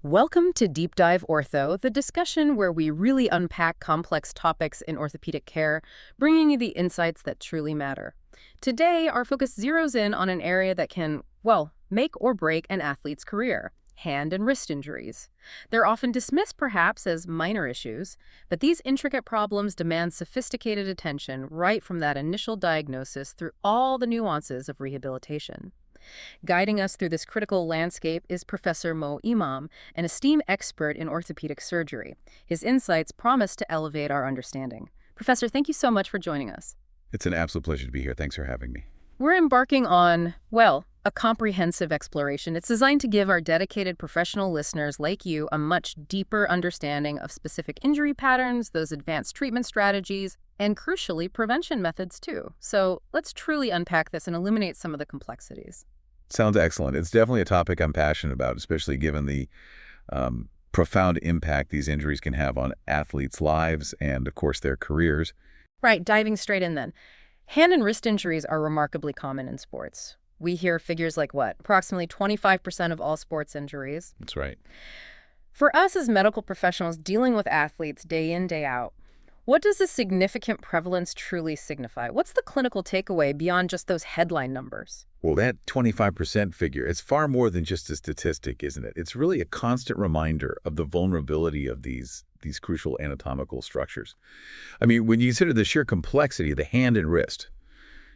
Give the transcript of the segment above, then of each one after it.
Welcome to Deep Dive Ortho, the discussion where we really unpack complex topics in orthopedic care, bringing you the insights that truly matter. Today, our focus zeroes in on an area that can, well, make or break an athlete's career: hand and wrist injuries. They're often dismissed perhaps as minor issues, but these intricate problems demand sophisticated attention right from that initial diagnosis through all the nuances of rehabilitation. Guiding us through this critical landscape is Professor Mo Imam, an esteemed expert in orthopedic surgery. His insights promise to elevate our understanding. Professor, thank you so much for joining us. It's an absolute pleasure to be here. Thanks for having me. We're embarking on, well, a comprehensive exploration. It's designed to give our dedicated professional listeners like you a much deeper understanding of specific injury patterns, those advanced treatment strategies, and crucially, prevention methods too. So let's truly unpack this and illuminate some of the complexities. Sounds excellent. It's definitely a topic I'm passionate about, especially given the profound impact these injuries can have on athletes' lives and, of course, their careers. Right, diving straight in then. Hand and wrist injuries are remarkably common in sports. We hear figures like what? Approximately 25% of all sports injuries. That's right. For us as medical professionals dealing with athletes day in, day out, what does this significant prevalence truly signify? What's the clinical takeaway beyond just those headline numbers? Well, that 25% figure, it's far more than just a statistic, isn't it? It's really a constant reminder of the vulnerability of these crucial anatomical structures. I mean, when you consider the sheer complexity of the hand and wrist,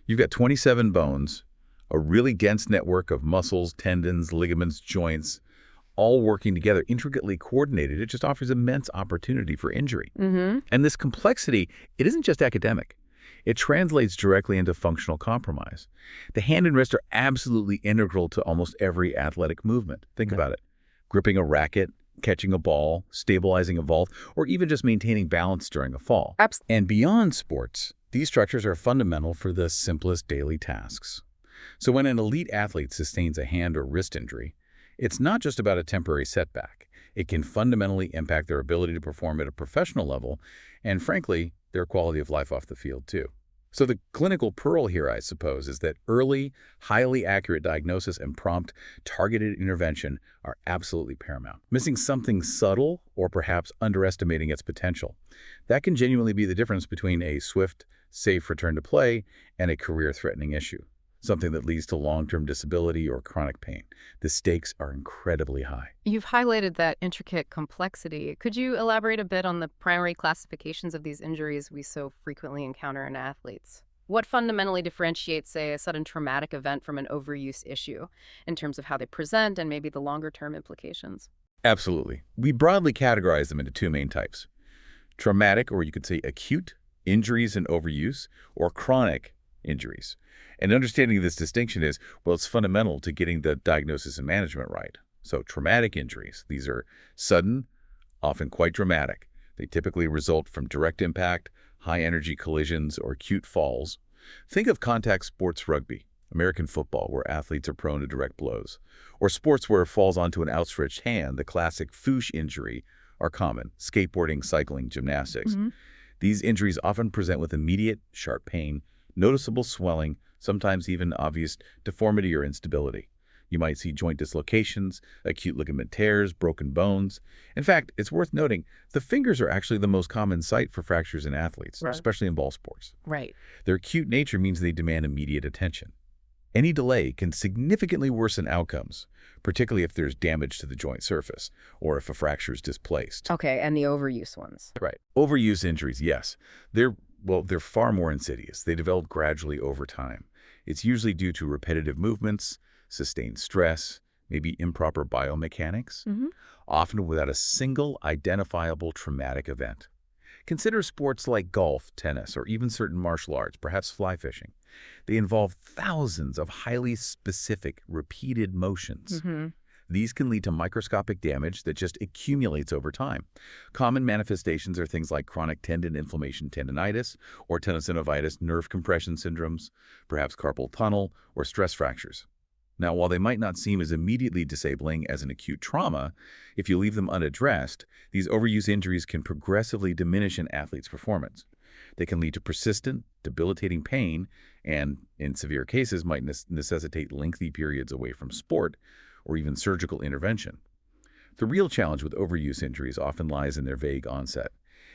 you've got 27 bones, a really dense network of muscles, tendons, ligaments, joints, all working together, intricately coordinated. It just offers immense opportunity for injury. And this complexity, it isn't just academic. It translates directly into functional compromise. The hand and wrist are absolutely integral to almost every athletic movement. Think about it. Gripping a racket, catching a ball, stabilizing a vault, or even just maintaining balance during a fall. And beyond sports, these structures are fundamental for the simplest daily tasks. So when an elite athlete sustains a hand or wrist injury, it's not just about a temporary setback. It can fundamentally impact their ability to perform at a professional level and, frankly, their quality of life off the field, too. So the clinical pearl here, I suppose, is that early, highly accurate diagnosis and prompt, targeted intervention are absolutely paramount. Missing something subtle or perhaps underestimating its potential, that can genuinely be the difference between a swift, safe return to play and a career-threatening issue, something that leads to long-term disability or chronic pain. The stakes are incredibly high. You've highlighted that intricate complexity. Could you elaborate a bit on the primary classifications of these injuries we so frequently encounter in athletes? What fundamentally differentiates, say, a sudden traumatic event from an overuse issue in terms of how they present and maybe the longer-term implications? Absolutely. We broadly categorize them into two main types: traumatic, or you could say acute, injuries and overuse, or chronic injuries. And understanding this distinction is, well, it's fundamental to getting the diagnosis and management right. So traumatic injuries, these are sudden, often quite dramatic. They typically result from direct impact, high-energy collisions, or acute falls. Think of contact sports rugby, American football, where athletes are prone to direct blows, or sports where falls onto an outstretched hand, the classic foosh injury, are common: skateboarding, cycling, gymnastics. These injuries often present with immediate, sharp pain, noticeable swelling, sometimes even obvious deformity or instability. You might see joint dislocations, acute ligament tears, broken bones. In fact, it's worth noting, the fingers are actually the most common site for fractures in athletes, especially in ball sports. Right. Their acute nature means they demand immediate attention. Any delay can significantly worsen outcomes, particularly if there's damage to the joint surface or if a fracture is displaced. Okay, and the overuse ones. Right. Overuse injuries, yes. They're far more insidious. They develop gradually over time. It's usually due to repetitive movements, sustained stress, maybe improper biomechanics, often without a single identifiable traumatic event. Consider sports like golf, tennis, or even certain martial arts, perhaps fly fishing. They involve thousands of highly specific, repeated motions. These can lead to microscopic damage that just accumulates over time. Common manifestations are things like chronic tendon inflammation, tendinitis, or tenosynovitis, nerve compression syndromes, perhaps carpal tunnel, or stress fractures. Now, while they might not seem as immediately disabling as an acute trauma, if you leave them unaddressed, these overuse injuries can progressively diminish an athlete's performance. They can lead to persistent, debilitating pain and, in severe cases, might necessitate lengthy periods away from sport or even surgical intervention. The real challenge with overuse injuries often lies in their vague onset.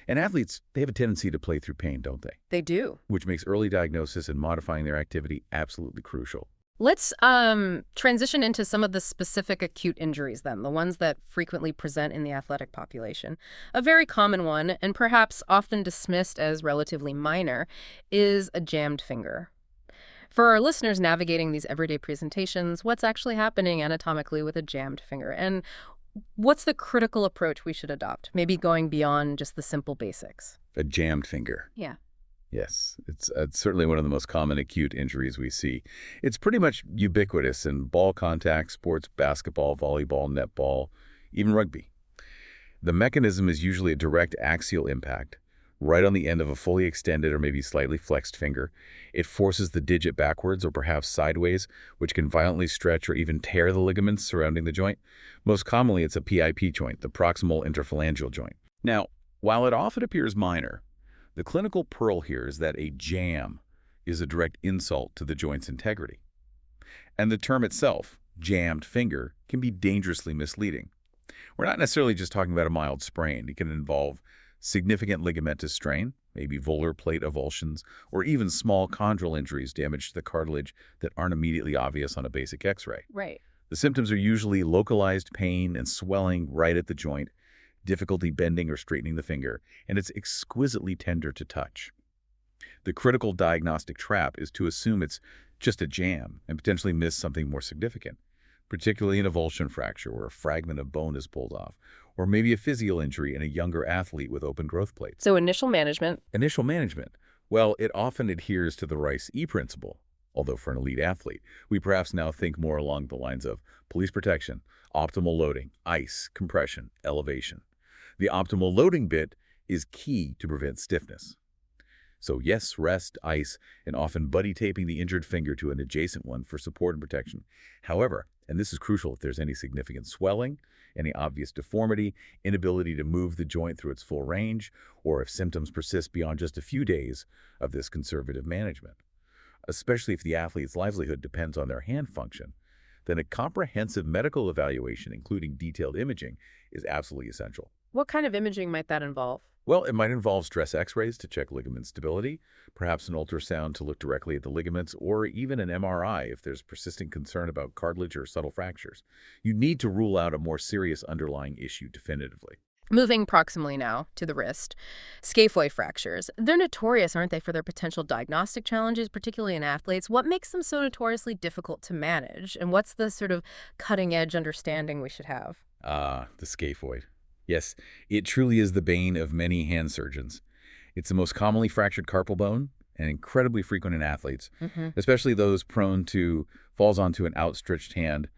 And athletes, they have a tendency to play through pain, don't they? They do. Which makes early diagnosis and modifying their activity absolutely crucial. Let's transition into some of the specific acute injuries then, the ones that frequently present in the athletic population. A very common one, and perhaps often dismissed as relatively minor, is a jammed finger. For our listeners navigating these everyday presentations, what's actually happening anatomically with a jammed finger? And what's the critical approach we should adopt? Maybe going beyond just the simple basics. A jammed finger. Yeah. Yes, it's certainly one of the most common acute injuries we see. It's pretty much ubiquitous in ball contact sports, basketball, volleyball, netball, even rugby. The mechanism is usually a direct axial impact, right on the end of a fully extended or maybe slightly flexed finger. It forces the digit backwards or perhaps sideways, which can violently stretch or even tear the ligaments surrounding the joint. Most commonly, it's a PIP joint, the proximal interphalangeal joint. Now, while it often appears minor, the clinical pearl here is that a jam is a direct insult to the joint's integrity. And the term itself, jammed finger, can be dangerously misleading. We're not necessarily just talking about a mild sprain. It can involve significant ligamentous strain, maybe volar plate avulsions, or even small chondral injuries, damage to the cartilage that aren't immediately obvious on a basic X-ray. Right. The symptoms are usually localized pain and swelling right at the joint, difficulty bending or straightening the finger, and it's exquisitely tender to touch. The critical diagnostic trap is to assume it's just a jam and potentially miss something more significant, particularly an avulsion fracture where a fragment of bone is pulled off, or maybe a physial injury in a younger athlete with open growth plates. So initial management. Initial management. Well, it often adheres to the Rice-E principle, although for an elite athlete, we perhaps now think more along the lines of police protection, optimal loading, ice, compression, elevation. The optimal loading bit is key to prevent stiffness. So yes, rest, ice, and often buddy taping the injured finger to an adjacent one for support and protection. However, and this is crucial if there's any significant swelling, any obvious deformity, inability to move the joint through its full range, or if symptoms persist beyond just a few days of this conservative management. Especially if the athlete's livelihood depends on their hand function, then a comprehensive medical evaluation, including detailed imaging, is absolutely essential. What kind of imaging might that involve? Well, it might involve stress x-rays to check ligament stability, perhaps an ultrasound to look directly at the ligaments, or even an MRI if there's persistent concern about cartilage or subtle fractures. You need to rule out a more serious underlying issue definitively. Moving proximally now to the wrist, scaphoid fractures. They're notorious, aren't they, for their potential diagnostic challenges, particularly in athletes? What makes them so notoriously difficult to manage? And what's the sort of cutting-edge understanding we should have? The scaphoid. Yes, it truly is the bane of many hand surgeons. It's the most commonly fractured carpal bone and incredibly frequent in athletes, especially those prone to falls onto an outstretched hand,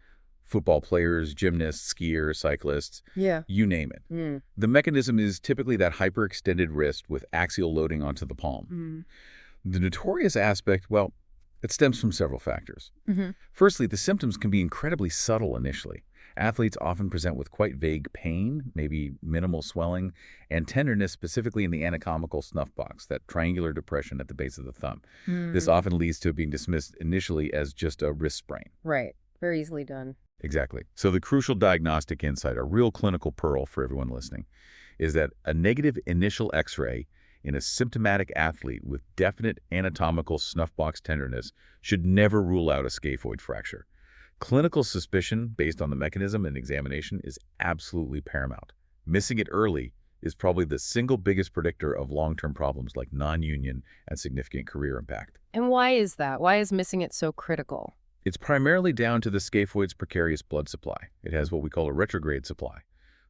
football players, gymnasts, skiers, cyclists, you name it. The mechanism is typically that hyperextended wrist with axial loading onto the palm. The notorious aspect, well, it stems from several factors. Firstly, the symptoms can be incredibly subtle initially. Athletes often present with quite vague pain, maybe minimal swelling, and tenderness specifically in the anatomical snuff box, that triangular depression at the base of the thumb. This often leads to it being dismissed initially as just a wrist sprain. Right. Very easily done. Exactly. So the crucial diagnostic insight, a real clinical pearl for everyone listening, is that a negative initial X-ray in a symptomatic athlete with definite anatomical snuff box tenderness should never rule out a scaphoid fracture. Clinical suspicion based on the mechanism and examination is absolutely paramount. Missing it early is probably the single biggest predictor of long-term problems like non-union and significant career impact. And why is that? Why is missing it so critical? It's primarily down to the scaphoid's precarious blood supply. It has what we call a retrograde supply.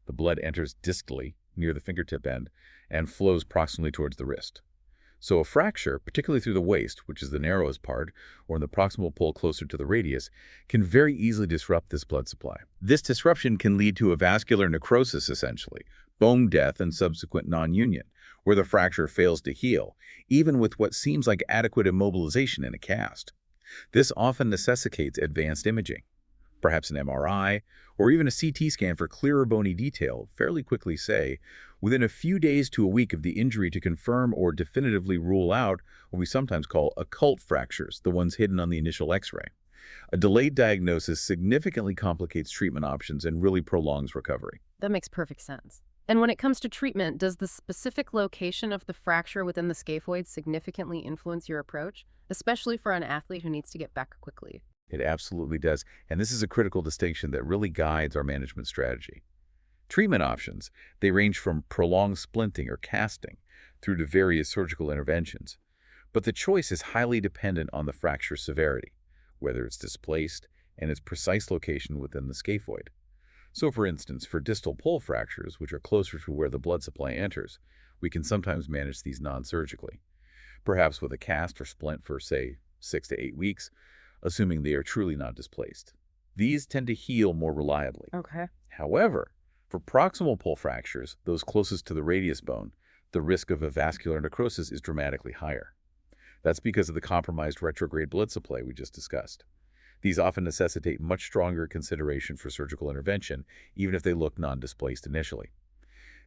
The blood enters distally near the fingertip end and flows proximally towards the wrist. So a fracture, particularly through the waist, which is the narrowest part, or in the proximal pole closer to the radius, can very easily disrupt this blood supply. This disruption can lead to a vascular necrosis, essentially, bone death and subsequent non-union, where the fracture fails to heal, even with what seems like adequate immobilization in a cast. This often necessitates advanced imaging, perhaps an MRI, or even a CT scan for clearer bony detail, fairly quickly say, within a few days to a week of the injury to confirm or definitively rule out what we sometimes call occult fractures, the ones hidden on the initial X-ray. A delayed diagnosis significantly complicates treatment options and really prolongs recovery. That makes perfect sense. And when it comes to treatment, does the specific location of the fracture within the scaphoid significantly influence your approach, especially for an athlete who needs to get back quickly? It absolutely does, and this is a critical distinction that really guides our management strategy. Treatment options, they range from prolonged splinting or casting through to various surgical interventions, but the choice is highly dependent on the fracture severity, whether it's displaced, and its precise location within the scaphoid. So for instance, for distal pole fractures, which are closer to where the blood supply enters, we can sometimes manage these non-surgically, perhaps with a cast or splint for, say, 6 to 8 weeks, assuming they are truly not displaced. These tend to heal more reliably. Okay. However, for proximal pole fractures, those closest to the radius bone, the risk of a vascular necrosis is dramatically higher. That's because of the compromised retrograde blood supply we just discussed. These often necessitate much stronger consideration for surgical intervention, even if they look non-displaced initially.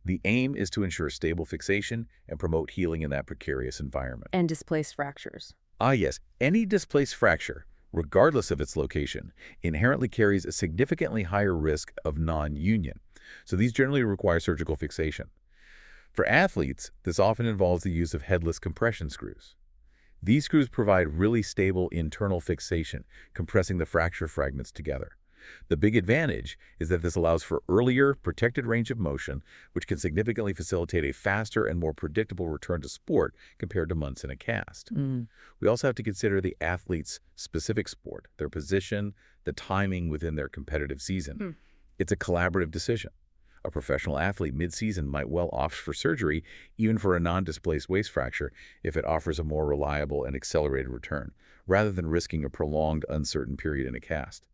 The aim is to ensure stable fixation and promote healing in that precarious environment. And displaced fractures. Yes, any displaced fracture, regardless of its location, inherently carries a significantly higher risk of non-union. So these generally require surgical fixation. For athletes, this often involves the use of headless compression screws. These screws provide really stable internal fixation, compressing the fracture fragments together. The big advantage is that this allows for earlier, protected range of motion, which can significantly facilitate a faster and more predictable return to sport compared to months in a cast. We also have to consider the athlete's specific sport, their position, the timing within their competitive season. It's a collaborative decision. A professional athlete mid-season might well opt for surgery, even for a non-displaced waist fracture, if it offers a more reliable and accelerated return, rather than risking a prolonged, uncertain period in a cast.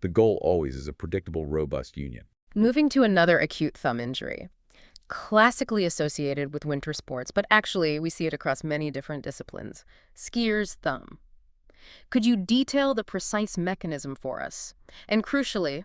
The goal always is a predictable, robust union. Moving to another acute thumb injury, classically associated with winter sports, but actually we see it across many different disciplines, skier's thumb. Could you detail the precise mechanism for us? And crucially,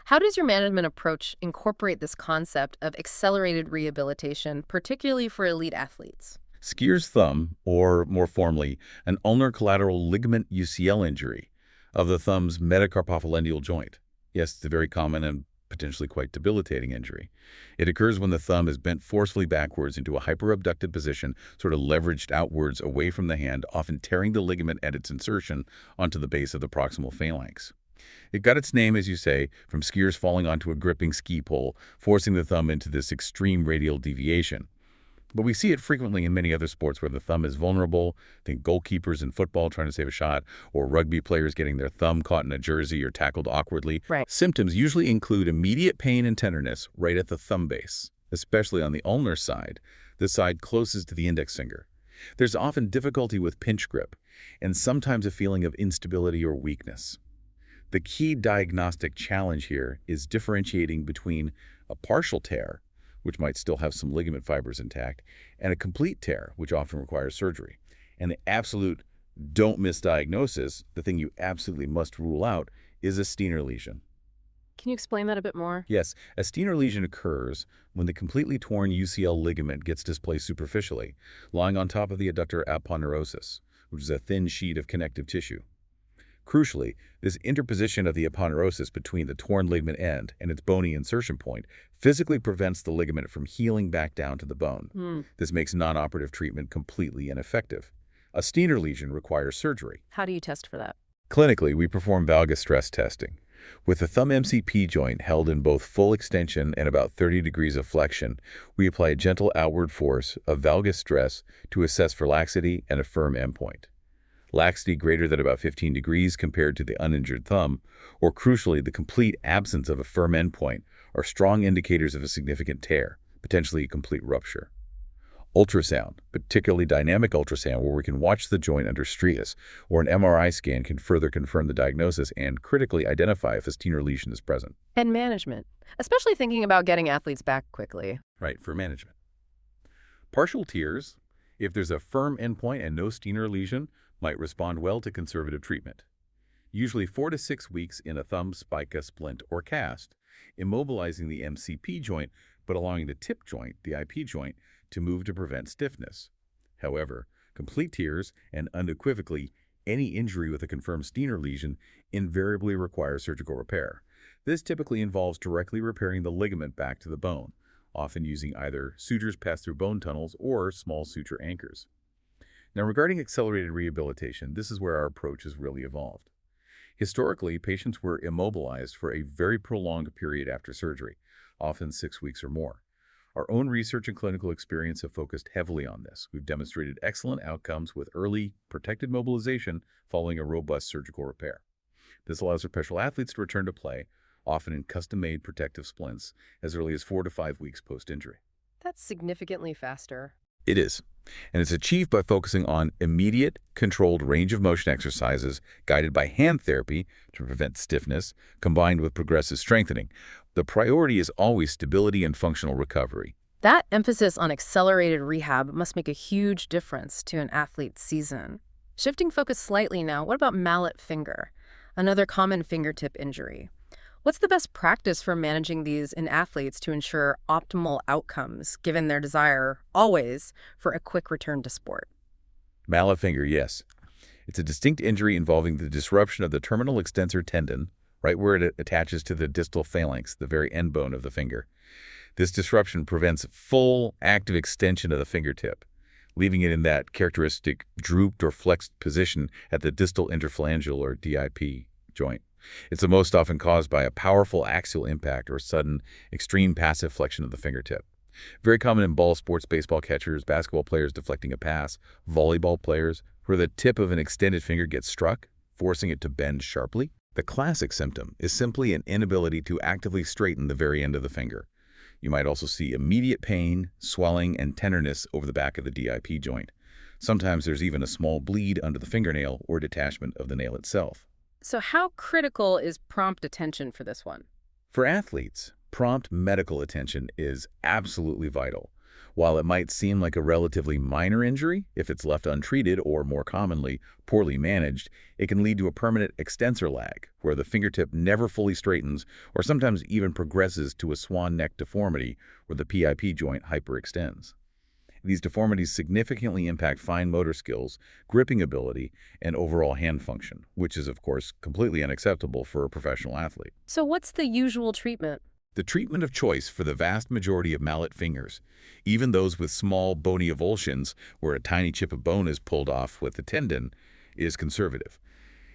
how does your management approach incorporate this concept of accelerated rehabilitation, particularly for elite athletes? Skier's thumb, or more formally, an ulnar collateral ligament UCL injury of the thumb's metacarpophalangeal joint. Yes, it's a very common and potentially quite debilitating injury. It occurs when the thumb is bent forcefully backwards into a hyperabducted position, sort of leveraged outwards away from the hand, often tearing the ligament at its insertion onto the base of the proximal phalanx. It got its name, as you say, from skiers falling onto a gripping ski pole, forcing the thumb into this extreme radial deviation. But we see it frequently in many other sports where the thumb is vulnerable. Think goalkeepers in football trying to save a shot, or rugby players getting their thumb caught in a jersey or tackled awkwardly. Right. Symptoms usually include immediate pain and tenderness right at the thumb base, especially on the ulnar side, the side closest to the index finger. There's often difficulty with pinch grip, and sometimes a feeling of instability or weakness. The key diagnostic challenge here is differentiating between a partial tear, which might still have some ligament fibers intact, and a complete tear, which often requires surgery. And the absolute don't misdiagnosis, the thing you absolutely must rule out, is a Steiner lesion. Can you explain that a bit more? Yes, a Steiner lesion occurs when the completely torn UCL ligament gets displaced superficially, lying on top of the adductor aponeurosis, which is a thin sheet of connective tissue. Crucially, this interposition of the aponeurosis between the torn ligament end and its bony insertion point physically prevents the ligament from healing back down to the bone. This makes non-operative treatment completely ineffective. A Steiner lesion requires surgery. How do you test for that? Clinically, we perform valgus stress testing. With the thumb MCP joint held in both full extension and about 30 degrees of flexion, we apply a gentle outward force of valgus stress to assess for laxity and a firm endpoint. Laxity greater than about 15 degrees compared to the uninjured thumb, or crucially the complete absence of a firm endpoint, are strong indicators of a significant tear, potentially a complete rupture. Ultrasound, particularly dynamic ultrasound where we can watch the joint under striatus, or an MRI scan can further confirm the diagnosis and critically identify if a Steiner lesion is present. And management, especially thinking about getting athletes back quickly. Right, for management. Partial tears, if there's a firm endpoint and no Steiner lesion, might respond well to conservative treatment. Usually 4 to 6 weeks in a thumb spica, splint, or cast, immobilizing the MCP joint but allowing the tip joint, the IP joint, to move to prevent stiffness. However, complete tears and unequivocally Any injury with a confirmed Steiner lesion invariably requires surgical repair. This typically involves directly repairing the ligament back to the bone, often using either sutures passed through bone tunnels or small suture anchors. Now, regarding accelerated rehabilitation, this is where our approach has really evolved. Historically, patients were immobilized for a very prolonged period after surgery, often 6 weeks or more. Our own research and clinical experience have focused heavily on this. We've demonstrated excellent outcomes with early, protected mobilization following a robust surgical repair. This allows professional athletes to return to play, often in custom-made protective splints, as early as 4 to 5 weeks post-injury. That's significantly faster. It is, and it's achieved by focusing on immediate, controlled range of motion exercises guided by hand therapy to prevent stiffness, combined with progressive strengthening. The priority is always stability and functional recovery. That emphasis on accelerated rehab must make a huge difference to an athlete's season. Shifting focus slightly now, what about mallet finger, another common fingertip injury? What's the best practice for managing these in athletes to ensure optimal outcomes, given their desire, always, for a quick return to sport? Mallet finger, yes. It's a distinct injury involving the disruption of the terminal extensor tendon, right where it attaches to the distal phalanx, the very end bone of the finger. This disruption prevents full active extension of the fingertip, leaving it in that characteristic drooped or flexed position at the distal interphalangeal or DIP joint. It's the most often caused by a powerful axial impact or sudden, extreme passive flexion of the fingertip. Very common in ball sports, baseball catchers, basketball players deflecting a pass, volleyball players, where the tip of an extended finger gets struck, forcing it to bend sharply. The classic symptom is simply an inability to actively straighten the very end of the finger. You might also see immediate pain, swelling, and tenderness over the back of the DIP joint. Sometimes there's even a small bleed under the fingernail or detachment of the nail itself. So how critical is prompt attention for this one? For athletes, prompt medical attention is absolutely vital. While it might seem like a relatively minor injury, if it's left untreated or, more commonly, poorly managed, it can lead to a permanent extensor lag, where the fingertip never fully straightens or sometimes even progresses to a swan neck deformity where the PIP joint hyperextends. These deformities significantly impact fine motor skills, gripping ability, and overall hand function, which is, of course, completely unacceptable for a professional athlete. So what's the usual treatment? The treatment of choice for the vast majority of mallet fingers, even those with small bony avulsions where a tiny chip of bone is pulled off with the tendon, is conservative.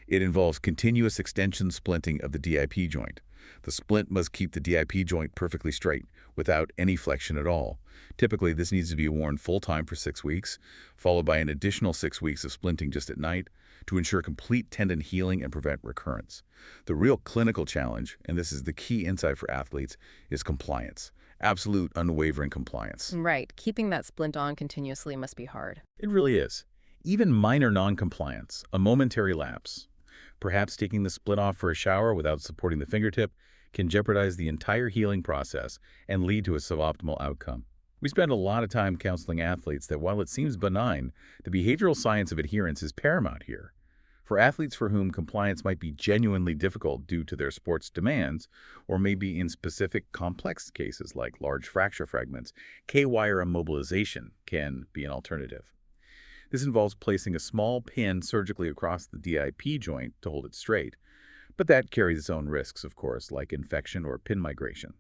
It involves continuous extension splinting of the DIP joint. The splint must keep the DIP joint perfectly straight, without any flexion at all. Typically, this needs to be worn full-time for 6 weeks, followed by an additional 6 weeks of splinting just at night to ensure complete tendon healing and prevent recurrence. The real clinical challenge, and this is the key insight for athletes, is compliance. Absolute, unwavering compliance. Right. Keeping that splint on continuously must be hard. It really is. Even minor non-compliance, a momentary lapse, perhaps taking the splint off for a shower without supporting the fingertip, can jeopardize the entire healing process and lead to a suboptimal outcome. We spend a lot of time counseling athletes that while it seems benign, the behavioral science of adherence is paramount here. For athletes for whom compliance might be genuinely difficult due to their sport's demands, or maybe in specific complex cases like large fracture fragments, K-wire immobilization can be an alternative. This involves placing a small pin surgically across the DIP joint to hold it straight, but that carries its own risks, of course, like infection or pin migration.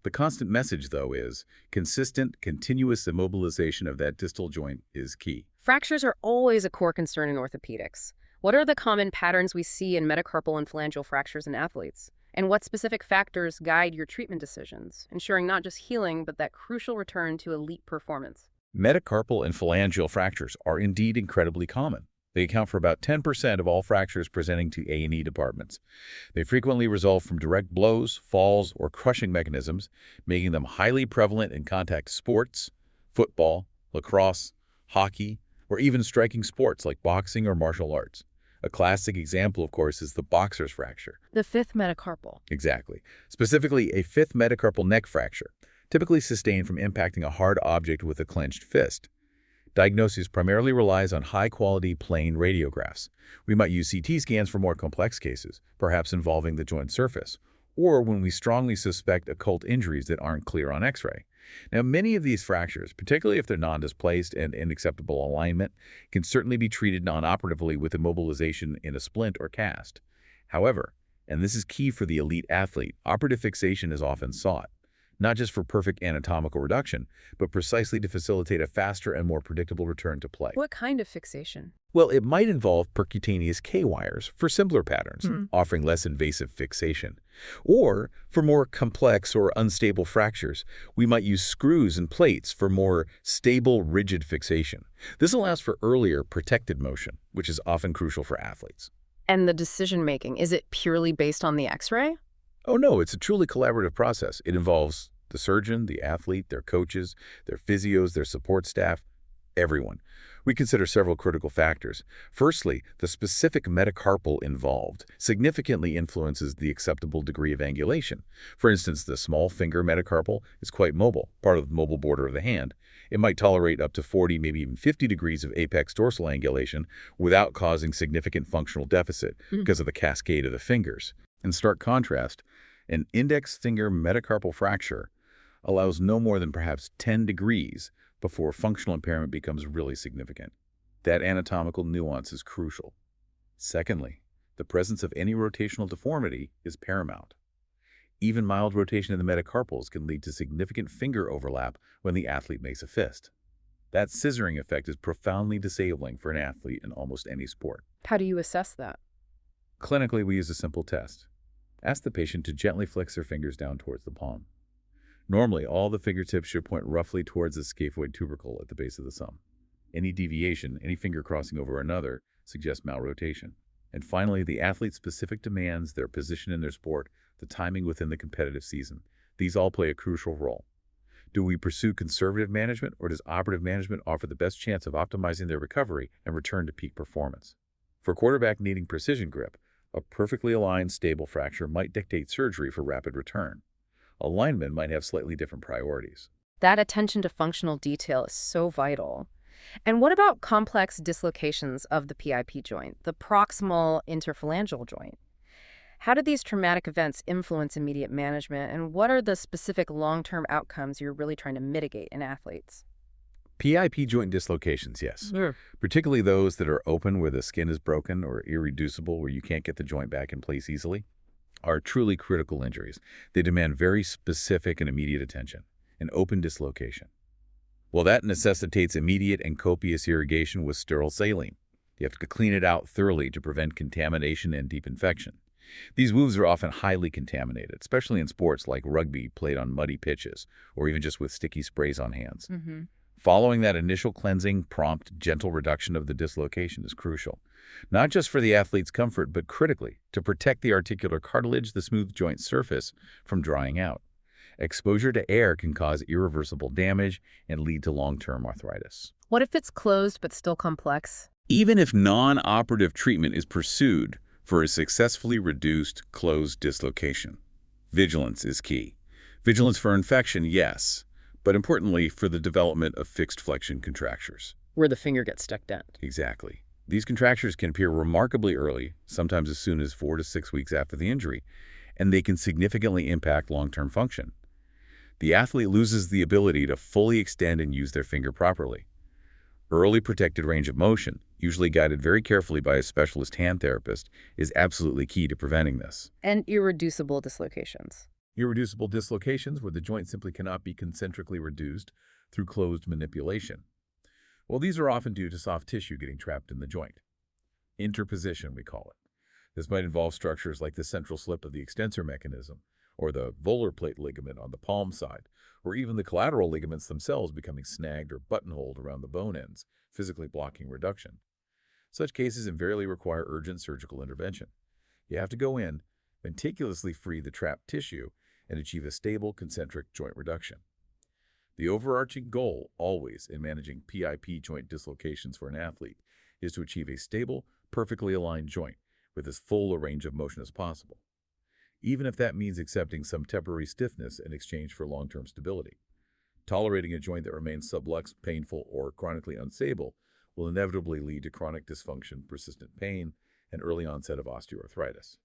The constant message, though, is consistent, continuous immobilization of that distal joint is key. Fractures are always a core concern in orthopedics. What are the common patterns we see in metacarpal and phalangeal fractures in athletes? And what specific factors guide your treatment decisions, ensuring not just healing, but that crucial return to elite performance? Metacarpal and phalangeal fractures are indeed incredibly common. They account for about 10% of all fractures presenting to A&E departments. They frequently result from direct blows, falls, or crushing mechanisms, making them highly prevalent in contact sports, football, lacrosse, hockey, or even striking sports like boxing or martial arts. A classic example, of course, is the boxer's fracture. The fifth metacarpal. Exactly. Specifically, a fifth metacarpal neck fracture, typically sustained from impacting a hard object with a clenched fist. Diagnosis primarily relies on high-quality plain radiographs. We might use CT scans for more complex cases, perhaps involving the joint surface, or when we strongly suspect occult injuries that aren't clear on X-ray. Now, many of these fractures, particularly if they're non-displaced and in acceptable alignment, can certainly be treated non-operatively with immobilization in a splint or cast. However, and this is key for the elite athlete, operative fixation is often sought, not just for perfect anatomical reduction, but precisely to facilitate a faster and more predictable return to play. What kind of fixation? Well, it might involve percutaneous K-wires for simpler patterns, Hmm. offering less invasive fixation. Or, for more complex or unstable fractures, we might use screws and plates for more stable, rigid fixation. This allows for earlier, protected motion, which is often crucial for athletes. And the decision-making, is it purely based on the X-ray? Oh no, it's a truly collaborative process. It involves the surgeon, the athlete, their coaches, their physios, their support staff, everyone. We consider several critical factors. Firstly, the specific metacarpal involved significantly influences the acceptable degree of angulation. For instance, the small finger metacarpal is quite mobile, part of the mobile border of the hand. It might tolerate up to 40, maybe even 50 degrees of apex dorsal angulation without causing significant functional deficit because of the cascade of the fingers. In stark contrast, an index finger metacarpal fracture allows no more than perhaps 10 degrees before functional impairment becomes really significant. That anatomical nuance is crucial. Secondly, the presence of any rotational deformity is paramount. Even mild rotation in the metacarpals can lead to significant finger overlap when the athlete makes a fist. That scissoring effect is profoundly disabling for an athlete in almost any sport. How do you assess that? Clinically, we use a simple test. Ask the patient to gently flex their fingers down towards the palm. Normally, all the fingertips should point roughly towards the scaphoid tubercle at the base of the thumb. Any deviation, any finger crossing over another, suggests malrotation. And finally, the athlete's specific demands, their position in their sport, the timing within the competitive season. These all play a crucial role. Do we pursue conservative management, or does operative management offer the best chance of optimizing their recovery and return to peak performance? For a quarterback needing precision grip, a perfectly aligned, stable fracture might dictate surgery for rapid return. A lineman might have slightly different priorities. That attention to functional detail is so vital. And what about complex dislocations of the PIP joint, the proximal interphalangeal joint? How do these traumatic events influence immediate management, and what are the specific long-term outcomes you're really trying to mitigate in athletes? PIP joint dislocations, yes. Particularly those that are open where the skin is broken or irreducible where you can't get the joint back in place easily, are truly critical injuries. They demand very specific and immediate attention. An open dislocation. Well, that necessitates immediate and copious irrigation with sterile saline. You have to clean it out thoroughly to prevent contamination and deep infection. These wounds are often highly contaminated, especially in sports like rugby played on muddy pitches or even just with sticky sprays on hands. Following that initial cleansing, prompt, gentle reduction of the dislocation is crucial, not just for the athlete's comfort, but critically to protect the articular cartilage, the smooth joint surface, from drying out. Exposure to air can cause irreversible damage and lead to long-term arthritis. What if it's closed but still complex? Even if non-operative treatment is pursued for a successfully reduced closed dislocation, vigilance is key. Vigilance for infection, yes, but importantly for the development of fixed flexion contractures. Where the finger gets stuck down. Exactly. These contractures can appear remarkably early, sometimes as soon as 4 to 6 weeks after the injury, and they can significantly impact long-term function. The athlete loses the ability to fully extend and use their finger properly. Early protected range of motion, usually guided very carefully by a specialist hand therapist, is absolutely key to preventing this. And irreducible dislocations. Irreducible dislocations where the joint simply cannot be concentrically reduced through closed manipulation. Well, these are often due to soft tissue getting trapped in the joint. Interposition, we call it. This might involve structures like the central slip of the extensor mechanism, or the volar plate ligament on the palm side, or even the collateral ligaments themselves becoming snagged or buttonholed around the bone ends, physically blocking reduction. Such cases invariably require urgent surgical intervention. You have to go in, meticulously free the trapped tissue, and achieve a stable concentric joint reduction. The overarching goal, always, in managing PIP joint dislocations for an athlete is to achieve a stable, perfectly aligned joint with as full a range of motion as possible, even if that means accepting some temporary stiffness in exchange for long-term stability. Tolerating a joint that remains subluxed, painful, or chronically unstable will inevitably lead to chronic dysfunction, persistent pain, and early onset of osteoarthritis.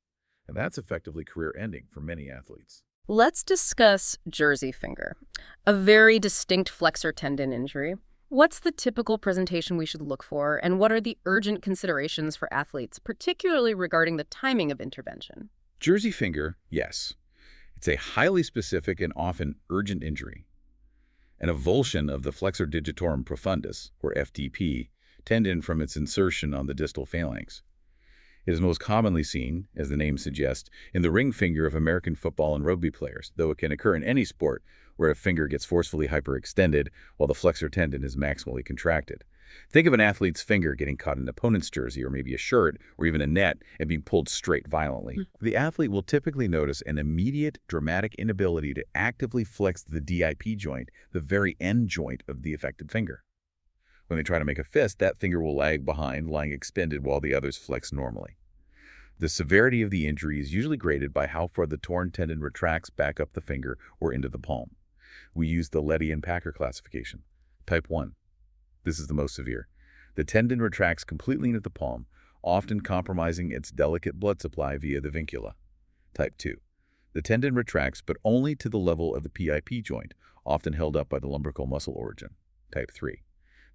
And that's effectively career-ending for many athletes. Let's discuss jersey finger, a very distinct flexor tendon injury. What's the typical presentation we should look for, and what are the urgent considerations for athletes, particularly regarding the timing of intervention? Jersey finger, yes. It's a highly specific and often urgent injury. An avulsion of the flexor digitorum profundus, or FDP, tendon from its insertion on the distal phalanx. It is most commonly seen, as the name suggests, in the ring finger of American football and rugby players, though it can occur in any sport where a finger gets forcefully hyperextended while the flexor tendon is maximally contracted. Think of an athlete's finger getting caught in an opponent's jersey or maybe a shirt or even a net and being pulled straight violently. The athlete will typically notice an immediate, dramatic inability to actively flex the DIP joint, the very end joint of the affected finger. When they try to make a fist, that finger will lag behind, lying extended while the others flex normally. The severity of the injury is usually graded by how far the torn tendon retracts back up the finger or into the palm. We use the Leddy and Packer classification. Type 1. This is the most severe. The tendon retracts completely into the palm, often compromising its delicate blood supply via the vincula. Type 2. The tendon retracts, but only to the level of the PIP joint, often held up by the lumbrical muscle origin. Type 3.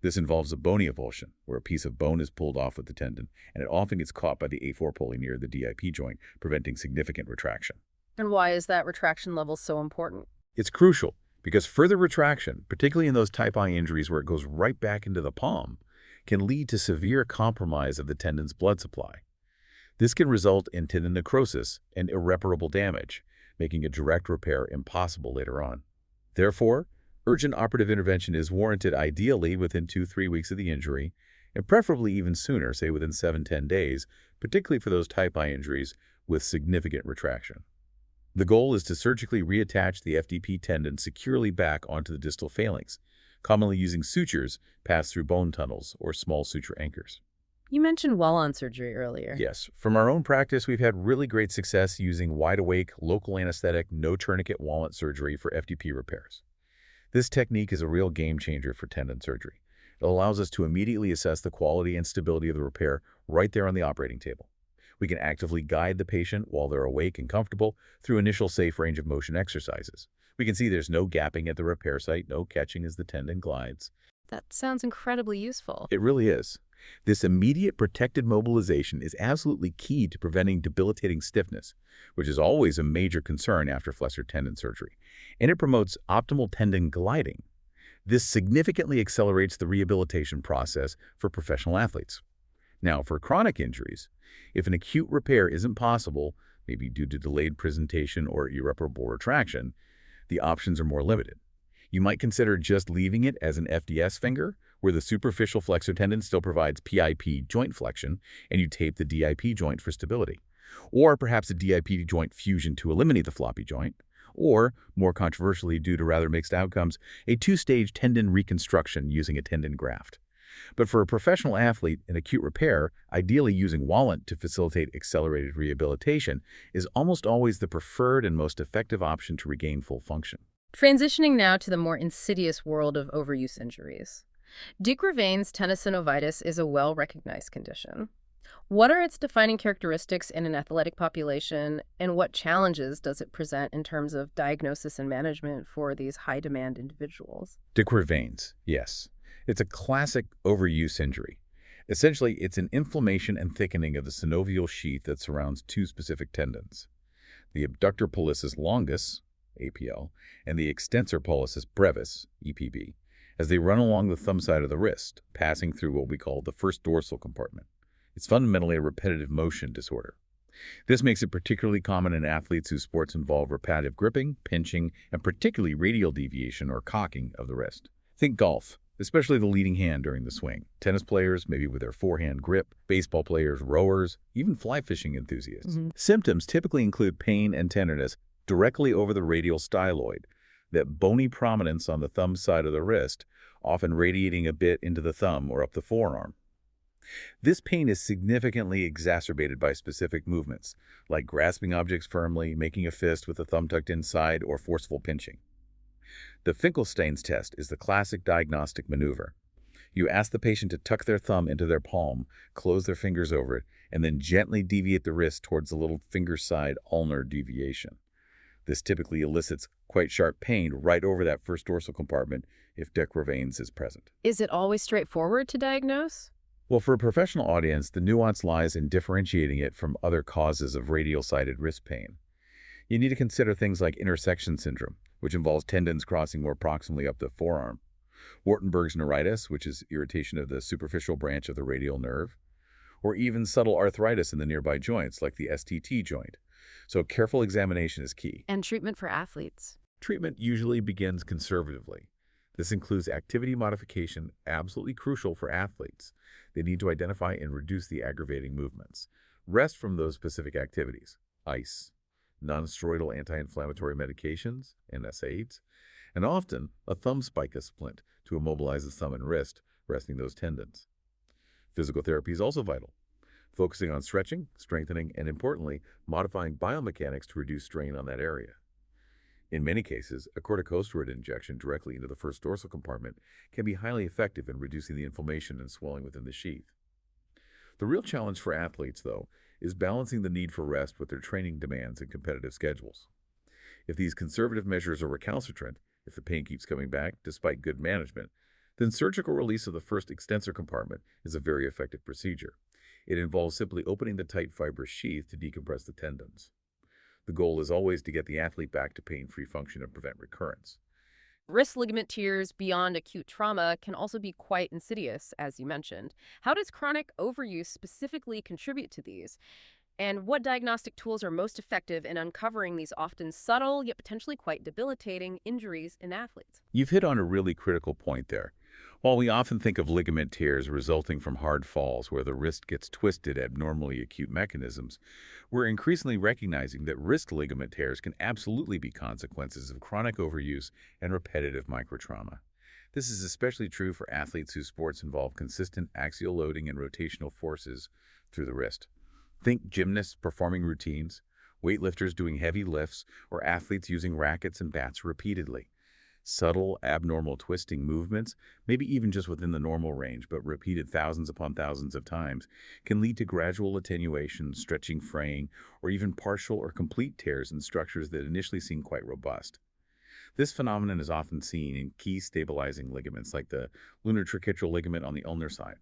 This involves a bony avulsion, where a piece of bone is pulled off with the tendon, and it often gets caught by the A4 pulley near the DIP joint, preventing significant retraction. And why is that retraction level so important? It's crucial, because further retraction, particularly in those type I injuries where it goes right back into the palm, can lead to severe compromise of the tendon's blood supply. This can result in tendon necrosis and irreparable damage, making a direct repair impossible later on. Therefore, urgent operative intervention is warranted ideally within 2-3 weeks of the injury, and preferably even sooner, say within 7-10 days, particularly for those type I injuries with significant retraction. The goal is to surgically reattach the FDP tendon securely back onto the distal phalanx, commonly using sutures passed through bone tunnels or small suture anchors. You mentioned Wallon surgery earlier. Yes, from our own practice, we've had really great success using wide-awake, local anesthetic, no tourniquet Wallon surgery for FDP repairs. This technique is a real game changer for tendon surgery. It allows us to immediately assess the quality and stability of the repair right there on the operating table. We can actively guide the patient while they're awake and comfortable through initial safe range of motion exercises. We can see there's no gapping at the repair site, no catching as the tendon glides. That sounds incredibly useful. It really is. This immediate protected mobilization is absolutely key to preventing debilitating stiffness, which is always a major concern after flexor tendon surgery, and it promotes optimal tendon gliding. This significantly accelerates the rehabilitation process for professional athletes. Now, for chronic injuries, if an acute repair isn't possible, maybe due to delayed presentation or irreparable retraction, the options are more limited. You might consider just leaving it as an FDS finger, where the superficial flexor tendon still provides PIP joint flexion, and you tape the DIP joint for stability. Or perhaps a DIP joint fusion to eliminate the floppy joint. Or, more controversially due to rather mixed outcomes, a two-stage tendon reconstruction using a tendon graft. But for a professional athlete, an acute repair, ideally using Wallon to facilitate accelerated rehabilitation, is almost always the preferred and most effective option to regain full function. Transitioning now to the more insidious world of overuse injuries. De Quervain's tenosynovitis is a well-recognized condition. What are its defining characteristics in an athletic population, and what challenges does it present in terms of diagnosis and management for these high-demand individuals? De Quervain's, yes. It's a classic overuse injury. Essentially, it's an inflammation and thickening of the synovial sheath that surrounds two specific tendons, the abductor pollicis longus, APL, and the extensor pollicis brevis, EPB, as they run along the thumb side of the wrist, passing through what we call the first dorsal compartment. It's fundamentally a repetitive motion disorder. This makes it particularly common in athletes whose sports involve repetitive gripping, pinching, and particularly radial deviation or cocking of the wrist. Think golf, especially the leading hand during the swing. Tennis players, maybe with their forehand grip, baseball players, rowers, even fly fishing enthusiasts. Symptoms typically include pain and tenderness directly over the radial styloid, that bony prominence on the thumb side of the wrist, often radiating a bit into the thumb or up the forearm. This pain is significantly exacerbated by specific movements, like grasping objects firmly, making a fist with the thumb tucked inside, or forceful pinching. The Finkelstein's test is the classic diagnostic maneuver. You ask the patient to tuck their thumb into their palm, close their fingers over it, and then gently deviate the wrist towards the little finger side ulnar deviation. This typically elicits quite sharp pain right over that first dorsal compartment if de Quervain's is present. Is it always straightforward to diagnose? Well, for a professional audience, the nuance lies in differentiating it from other causes of radial-sided wrist pain. You need to consider things like intersection syndrome, which involves tendons crossing more proximally up the forearm, Wartenberg's neuritis, which is irritation of the superficial branch of the radial nerve, or even subtle arthritis in the nearby joints, like the STT joint. So careful examination is key. And treatment for athletes? Treatment usually begins conservatively. This includes activity modification, absolutely crucial for athletes. They need to identify and reduce the aggravating movements. Rest from those specific activities, ice, non-steroidal anti-inflammatory medications, NSAIDs, and often a thumb spica splint to immobilize the thumb and wrist, resting those tendons. Physical therapy is also vital, focusing on stretching, strengthening, and importantly, modifying biomechanics to reduce strain on that area. In many cases, a corticosteroid injection directly into the first dorsal compartment can be highly effective in reducing the inflammation and swelling within the sheath. The real challenge for athletes, though, is balancing the need for rest with their training demands and competitive schedules. If these conservative measures are recalcitrant, if the pain keeps coming back despite good management, then surgical release of the first extensor compartment is a very effective procedure. It involves simply opening the tight fibrous sheath to decompress the tendons. The goal is always to get the athlete back to pain-free function and prevent recurrence. Wrist ligament tears beyond acute trauma can also be quite insidious, as you mentioned. How does chronic overuse specifically contribute to these? And what diagnostic tools are most effective in uncovering these often subtle yet potentially quite debilitating injuries in athletes? You've hit on a really critical point there. While we often think of ligament tears resulting from hard falls where the wrist gets twisted abnormally acute mechanisms, we're increasingly recognizing that wrist ligament tears can absolutely be consequences of chronic overuse and repetitive microtrauma. This is especially true for athletes whose sports involve consistent axial loading and rotational forces through the wrist. Think gymnasts performing routines, weightlifters doing heavy lifts, or athletes using rackets and bats repeatedly. Subtle, abnormal twisting movements, maybe even just within the normal range, but repeated thousands upon thousands of times, can lead to gradual attenuation, stretching, fraying, or even partial or complete tears in structures that initially seem quite robust. This phenomenon is often seen in key stabilizing ligaments like the lunar tricuspid ligament on the ulnar side,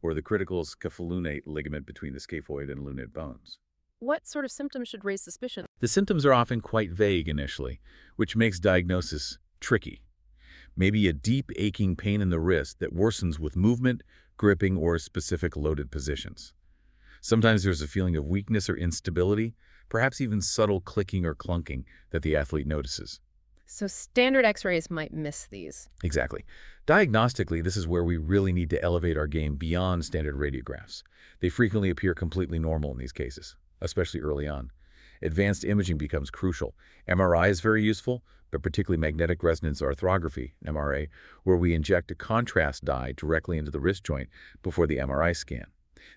or the critical scapholunate ligament between the scaphoid and lunate bones. What sort of symptoms should raise suspicion? The symptoms are often quite vague initially, which makes diagnosis tricky. Maybe a deep aching pain in the wrist that worsens with movement, gripping, or specific loaded positions. Sometimes there's a feeling of weakness or instability, perhaps even subtle clicking or clunking that the athlete notices. So standard x-rays might miss these. Exactly. Diagnostically, this is where we really need to elevate our game beyond standard radiographs. They frequently appear completely normal in these cases, especially early on. Advanced imaging becomes crucial. MRI is very useful, but particularly magnetic resonance arthrography, MRA, where we inject a contrast dye directly into the wrist joint before the MRI scan.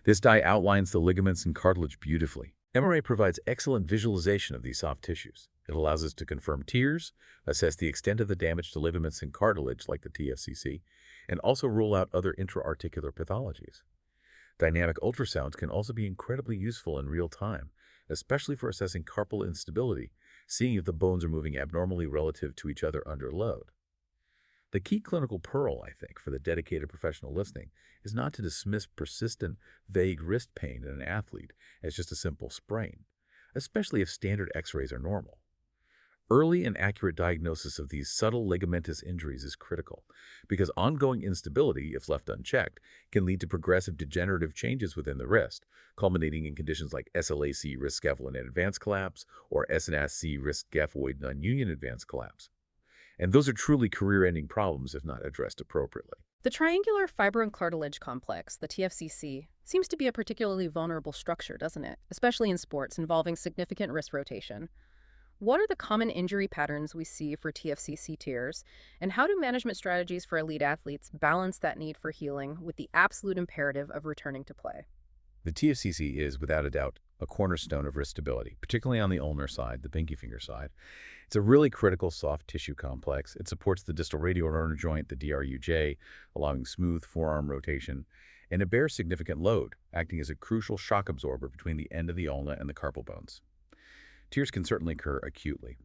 This dye outlines the ligaments and cartilage beautifully. MRA provides excellent visualization of these soft tissues. It allows us to confirm tears, assess the extent of the damage to ligaments and cartilage like the TFCC, and also rule out other intra-articular pathologies. Dynamic ultrasounds can also be incredibly useful in real time, especially for assessing carpal instability, seeing if the bones are moving abnormally relative to each other under load. The key clinical pearl, I think, for the dedicated professional listening is not to dismiss persistent, vague wrist pain in an athlete as just a simple sprain, especially if standard x-rays are normal. Early and accurate diagnosis of these subtle ligamentous injuries is critical because ongoing instability, if left unchecked, can lead to progressive degenerative changes within the wrist, culminating in conditions like SLAC wrist scapholunate advanced collapse or SNAC wrist scaphoid non-union advanced collapse. And those are truly career-ending problems if not addressed appropriately. The triangular fiber and cartilage complex, the TFCC, seems to be a particularly vulnerable structure, doesn't it? Especially in sports involving significant wrist rotation. What are the common injury patterns we see for TFCC tears, and how do management strategies for elite athletes balance that need for healing with the absolute imperative of returning to play? The TFCC is, without a doubt, a cornerstone of wrist stability, particularly on the ulnar side, the pinky finger side. It's a really critical soft tissue complex. It supports the distal radial ulnar joint, the DRUJ, allowing smooth forearm rotation, and it bears significant load, acting as a crucial shock absorber between the end of the ulna and the carpal bones. Tears can certainly occur acutely.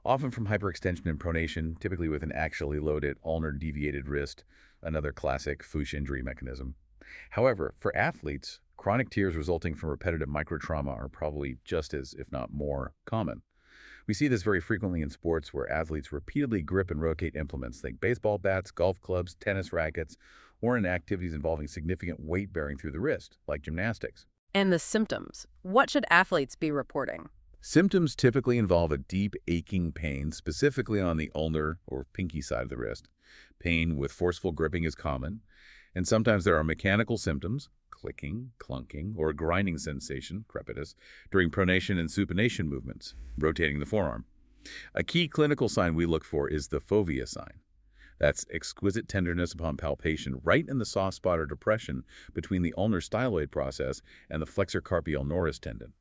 often from hyperextension and pronation, typically with an axially loaded ulnar deviated wrist, another classic Fuchs injury mechanism. However, for athletes, chronic tears resulting from repetitive microtrauma are probably just as, if not more, common. We see this very frequently in sports where athletes repeatedly grip and rotate implements like baseball bats, golf clubs, tennis rackets, or in activities involving significant weight bearing through the wrist, like gymnastics. And the symptoms. What should athletes be reporting? Symptoms typically involve a deep aching pain, specifically on the ulnar or pinky side of the wrist. Pain with forceful gripping is common, and sometimes there are mechanical symptoms, clicking, clunking, or grinding sensation, crepitus, during pronation and supination movements, rotating the forearm. A key clinical sign we look for is the fovea sign. That's exquisite tenderness upon palpation right in the soft spot or depression between the ulnar styloid process and the flexor carpi ulnoris tendon.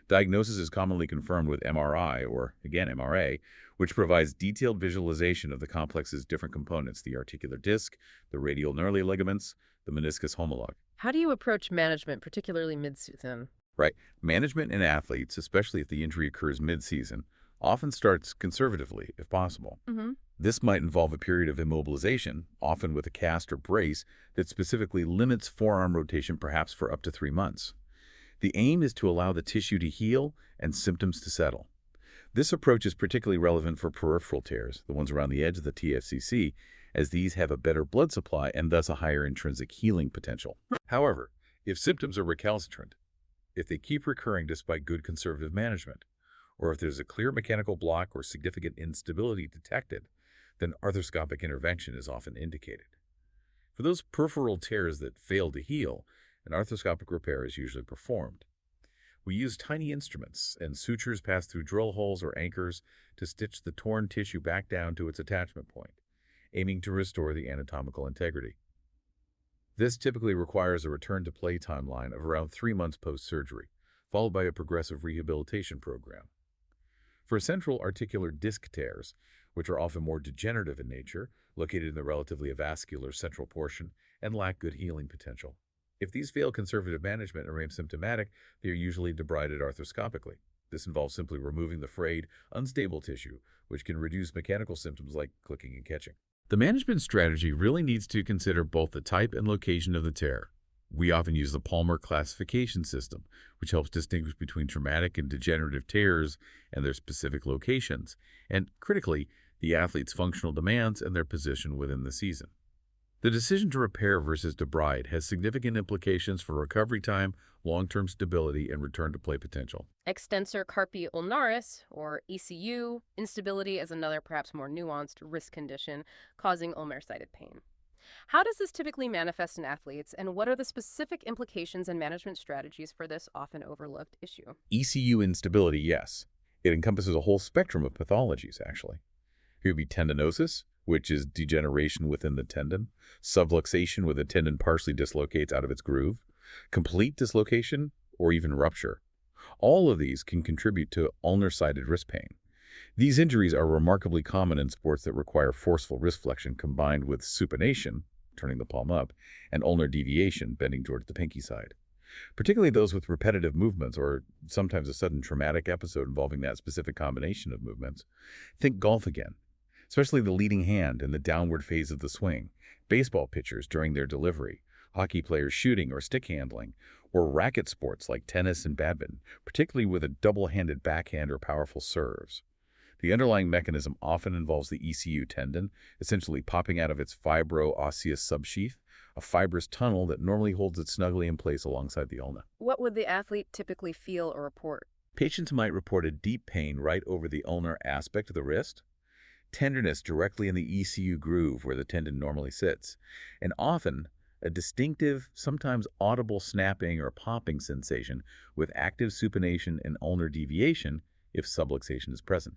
Diagnosis is commonly confirmed with MRI, or again MRA, which provides detailed visualization of the complex's different components, the articular disc, the radial Nerli ligaments, the meniscus homologue. How do you approach management, particularly mid-season? Right. Management in athletes, especially if the injury occurs mid-season, often starts conservatively, if possible. This might involve a period of immobilization, often with a cast or brace, that specifically limits forearm rotation perhaps for up to 3 months. The aim is to allow the tissue to heal and symptoms to settle. This approach is particularly relevant for peripheral tears, the ones around the edge of the TFCC, as these have a better blood supply and thus a higher intrinsic healing potential. However, if symptoms are recalcitrant, if they keep recurring despite good conservative management, or if there's a clear mechanical block or significant instability detected, then arthroscopic intervention is often indicated. For those peripheral tears that fail to heal, an arthroscopic repair is usually performed. We use tiny instruments, and sutures pass through drill holes or anchors to stitch the torn tissue back down to its attachment point, aiming to restore the anatomical integrity. This typically requires a return to play timeline of around 3 months post-surgery, followed by a progressive rehabilitation program. For central articular disc tears, which are often more degenerative in nature, located in the relatively avascular central portion, and lack good healing potential. If these fail conservative management and remain symptomatic, they are usually debrided arthroscopically. This involves simply removing the frayed, unstable tissue, which can reduce mechanical symptoms like clicking and catching. The management strategy really needs to consider both the type and location of the tear. We often use the Palmer classification system, which helps distinguish between traumatic and degenerative tears and their specific locations, and critically, the athlete's functional demands and their position within the season. The decision to repair versus debride has significant implications for recovery time, long-term stability, and return-to-play potential. Extensor carpi ulnaris, or ECU, instability is another perhaps more nuanced wrist condition causing ulnar-sided pain. How does this typically manifest in athletes, and what are the specific implications and management strategies for this often overlooked issue? ECU instability, yes. It encompasses a whole spectrum of pathologies, actually. Here would be tendinosis, which is degeneration within the tendon, subluxation where the tendon partially dislocates out of its groove, complete dislocation, or even rupture. All of these can contribute to ulnar-sided wrist pain. These injuries are remarkably common in sports that require forceful wrist flexion combined with supination, turning the palm up, and ulnar deviation, bending towards the pinky side. Particularly those with repetitive movements or sometimes a sudden traumatic episode involving that specific combination of movements. Think golf again, especially the leading hand in the downward phase of the swing, baseball pitchers during their delivery, hockey players shooting or stick handling, or racket sports like tennis and badminton, particularly with a double-handed backhand or powerful serves. The underlying mechanism often involves the ECU tendon, essentially popping out of its fibro-osseous subsheath, a fibrous tunnel that normally holds it snugly in place alongside the ulna. What would the athlete typically feel or report? Patients might report a deep pain right over the ulnar aspect of the wrist, tenderness directly in the ECU groove where the tendon normally sits, and often a distinctive, sometimes audible snapping or popping sensation with active supination and ulnar deviation if subluxation is present.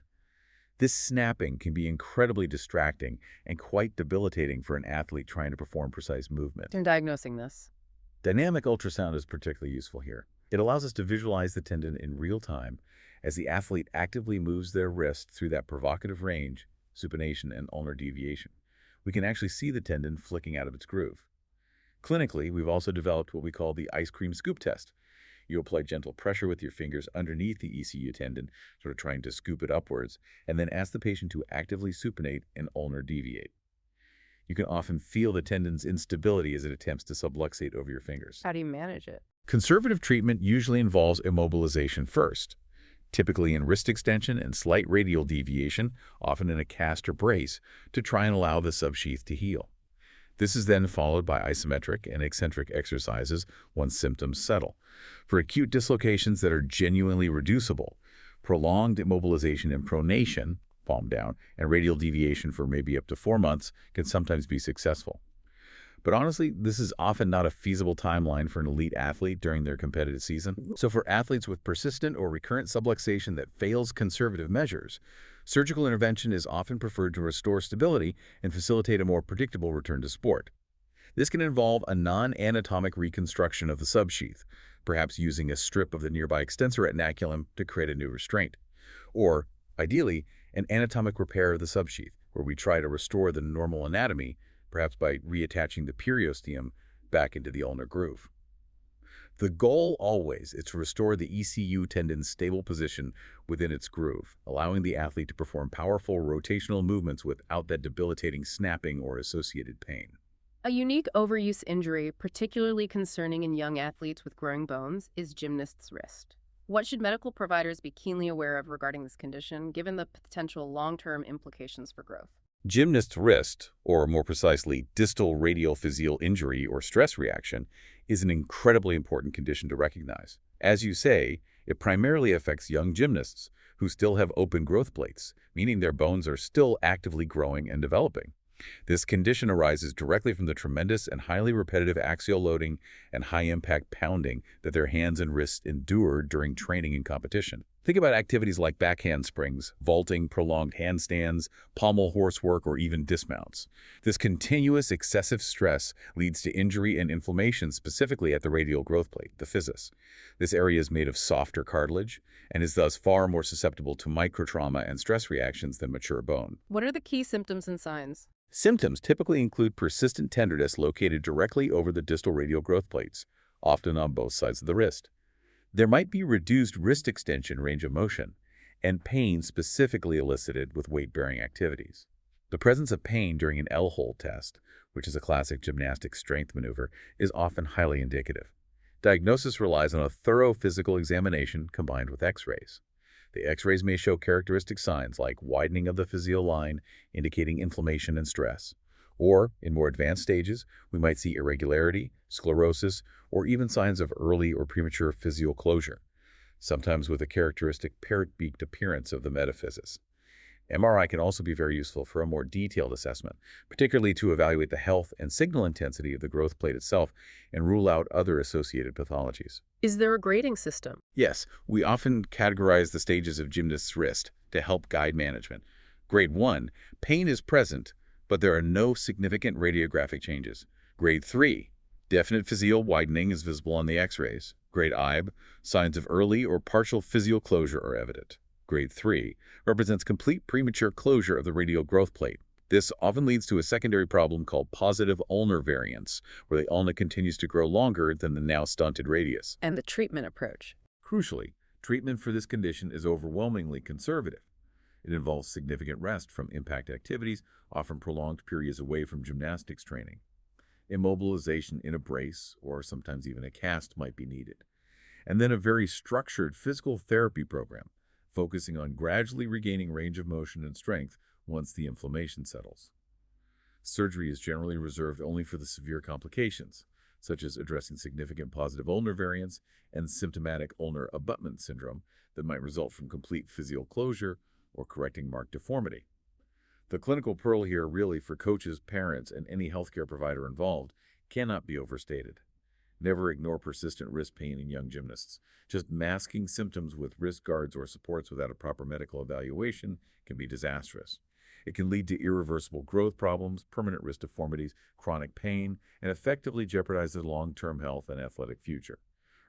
This snapping can be incredibly distracting and quite debilitating for an athlete trying to perform precise movement. In diagnosing this, Dynamic ultrasound is particularly useful here. It allows us to visualize the tendon in real time as the athlete actively moves their wrist through that provocative range, supination and ulnar deviation. We can actually see the tendon flicking out of its groove. Clinically, we've also developed what we call the ice cream scoop test. You apply gentle pressure with your fingers underneath the ECU tendon, sort of trying to scoop it upwards, and then ask the patient to actively supinate and ulnar deviate. You can often feel the tendon's instability as it attempts to subluxate over your fingers. How do you manage it? Conservative treatment usually involves immobilization first, typically in wrist extension and slight radial deviation, often in a cast or brace, to try and allow the subsheath to heal. This is then followed by isometric and eccentric exercises once symptoms settle. For acute dislocations that are genuinely reducible, prolonged immobilization and pronation, palm down, and radial deviation for maybe up to 4 months can sometimes be successful. But honestly, this is often not a feasible timeline for an elite athlete during their competitive season. So for athletes with persistent or recurrent subluxation that fails conservative measures, surgical intervention is often preferred to restore stability and facilitate a more predictable return to sport. This can involve a non-anatomic reconstruction of the subsheath, perhaps using a strip of the nearby extensor retinaculum to create a new restraint. Or, ideally, an anatomic repair of the subsheath, where we try to restore the normal anatomy, perhaps by reattaching the periosteum back into the ulnar groove. The goal always is to restore the ECU tendon's stable position within its groove, allowing the athlete to perform powerful rotational movements without that debilitating snapping or associated pain. A unique overuse injury, particularly concerning in young athletes with growing bones, is gymnast's wrist. What should medical providers be keenly aware of regarding this condition, given the potential long-term implications for growth? Gymnast's wrist, or more precisely, distal radial physeal injury or stress reaction, is an incredibly important condition to recognize. As you say, it primarily affects young gymnasts who still have open growth plates, meaning their bones are still actively growing and developing. This condition arises directly from the tremendous and highly repetitive axial loading and high-impact pounding that their hands and wrists endure during training and competition. Think about activities like back handsprings, vaulting, prolonged handstands, pommel horse work, or even dismounts. This continuous excessive stress leads to injury and inflammation specifically at the radial growth plate, the physis. This area is made of softer cartilage and is thus far more susceptible to microtrauma and stress reactions than mature bone. What are the key symptoms and signs? Symptoms typically include persistent tenderness located directly over the distal radial growth plates, often on both sides of the wrist. There might be reduced wrist extension range of motion and pain specifically elicited with weight-bearing activities. The presence of pain during an L-hold test, which is a classic gymnastic strength maneuver, is often highly indicative. Diagnosis relies on a thorough physical examination combined with X-rays. The X-rays may show characteristic signs like widening of the physeal line, indicating inflammation and stress. Or, in more advanced stages, we might see irregularity, sclerosis, or even signs of early or premature physeal closure, sometimes with a characteristic parrot-beaked appearance of the metaphysis. MRI can also be very useful for a more detailed assessment, particularly to evaluate the health and signal intensity of the growth plate itself and rule out other associated pathologies. Is there a grading system? Yes, we often categorize the stages of gymnast's wrist to help guide management. Grade 1, pain is present, but there are no significant radiographic changes. Grade 3, definite physeal widening is visible on the X-rays. Grade IB, signs of early or partial physeal closure are evident. Grade 3 represents complete premature closure of the radial growth plate. This often leads to a secondary problem called positive ulnar variance, where the ulna continues to grow longer than the now stunted radius. And the treatment approach? Crucially, treatment for this condition is overwhelmingly conservative. It involves significant rest from impact activities, often prolonged periods away from gymnastics training. Immobilization in a brace, or sometimes even a cast, might be needed. And then a very structured physical therapy program, focusing on gradually regaining range of motion and strength once the inflammation settles. Surgery is generally reserved only for the severe complications, such as addressing significant positive ulnar variance and symptomatic ulnar abutment syndrome that might result from complete physeal closure or correcting marked deformity. The clinical pearl here really for coaches, parents, and any healthcare provider involved cannot be overstated. Never ignore persistent wrist pain in young gymnasts. Just masking symptoms with wrist guards or supports without a proper medical evaluation can be disastrous. It can lead to irreversible growth problems, permanent wrist deformities, chronic pain, and effectively jeopardize their long-term health and athletic future.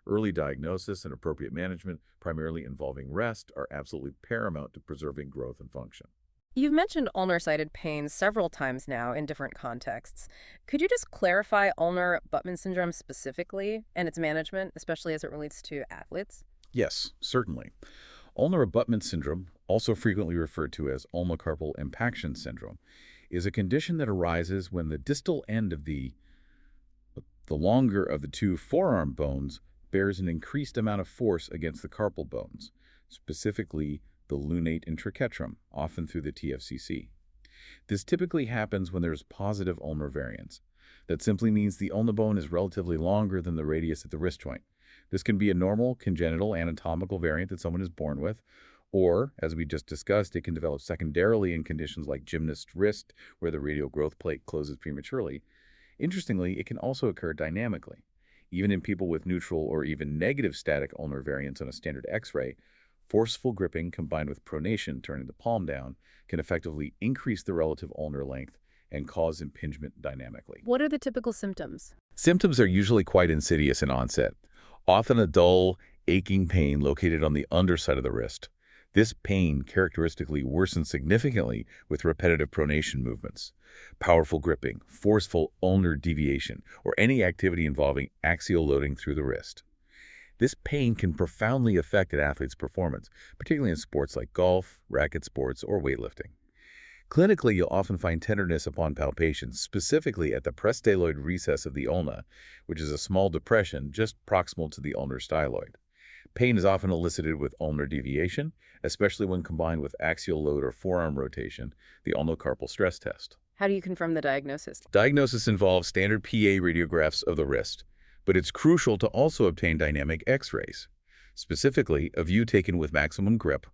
Early diagnosis and appropriate management, primarily involving rest, are absolutely paramount to preserving growth and function. You've mentioned ulnar-sided pain several times now in different contexts. Could you just clarify ulnar-Buttman syndrome specifically and its management, especially as it relates to athletes? Yes, certainly. Ulnar abutment syndrome, also frequently referred to as ulnocarpal impaction syndrome, is a condition that arises when the distal end of the longer of the two forearm bones bears an increased amount of force against the carpal bones, specifically the lunate and triquetrum, often through the TFCC. This typically happens when there's positive ulnar variance. That simply means the ulnar bone is relatively longer than the radius at the wrist joint. This can be a normal congenital anatomical variant that someone is born with, or, as we just discussed, it can develop secondarily in conditions like gymnast wrist, where the radial growth plate closes prematurely. Interestingly, it can also occur dynamically. Even in people with neutral or even negative static ulnar variants on a standard X-ray, forceful gripping combined with pronation, turning the palm down, can effectively increase the relative ulnar length and cause impingement dynamically. What are the typical symptoms? Symptoms are usually quite insidious in onset, often a dull, aching pain located on the underside of the wrist. This pain characteristically worsens significantly with repetitive pronation movements, powerful gripping, forceful ulnar deviation, or any activity involving axial loading through the wrist. This pain can profoundly affect an athlete's performance, particularly in sports like golf, racket sports, or weightlifting. Clinically, you'll often find tenderness upon palpation, specifically at the prestaloid recess of the ulna, which is a small depression just proximal to the ulnar styloid. Pain is often elicited with ulnar deviation, especially when combined with axial load or forearm rotation, the ulnocarpal stress test. How do you confirm the diagnosis? Diagnosis involves standard PA radiographs of the wrist, but it's crucial to also obtain dynamic X-rays, specifically a view taken with maximum grip,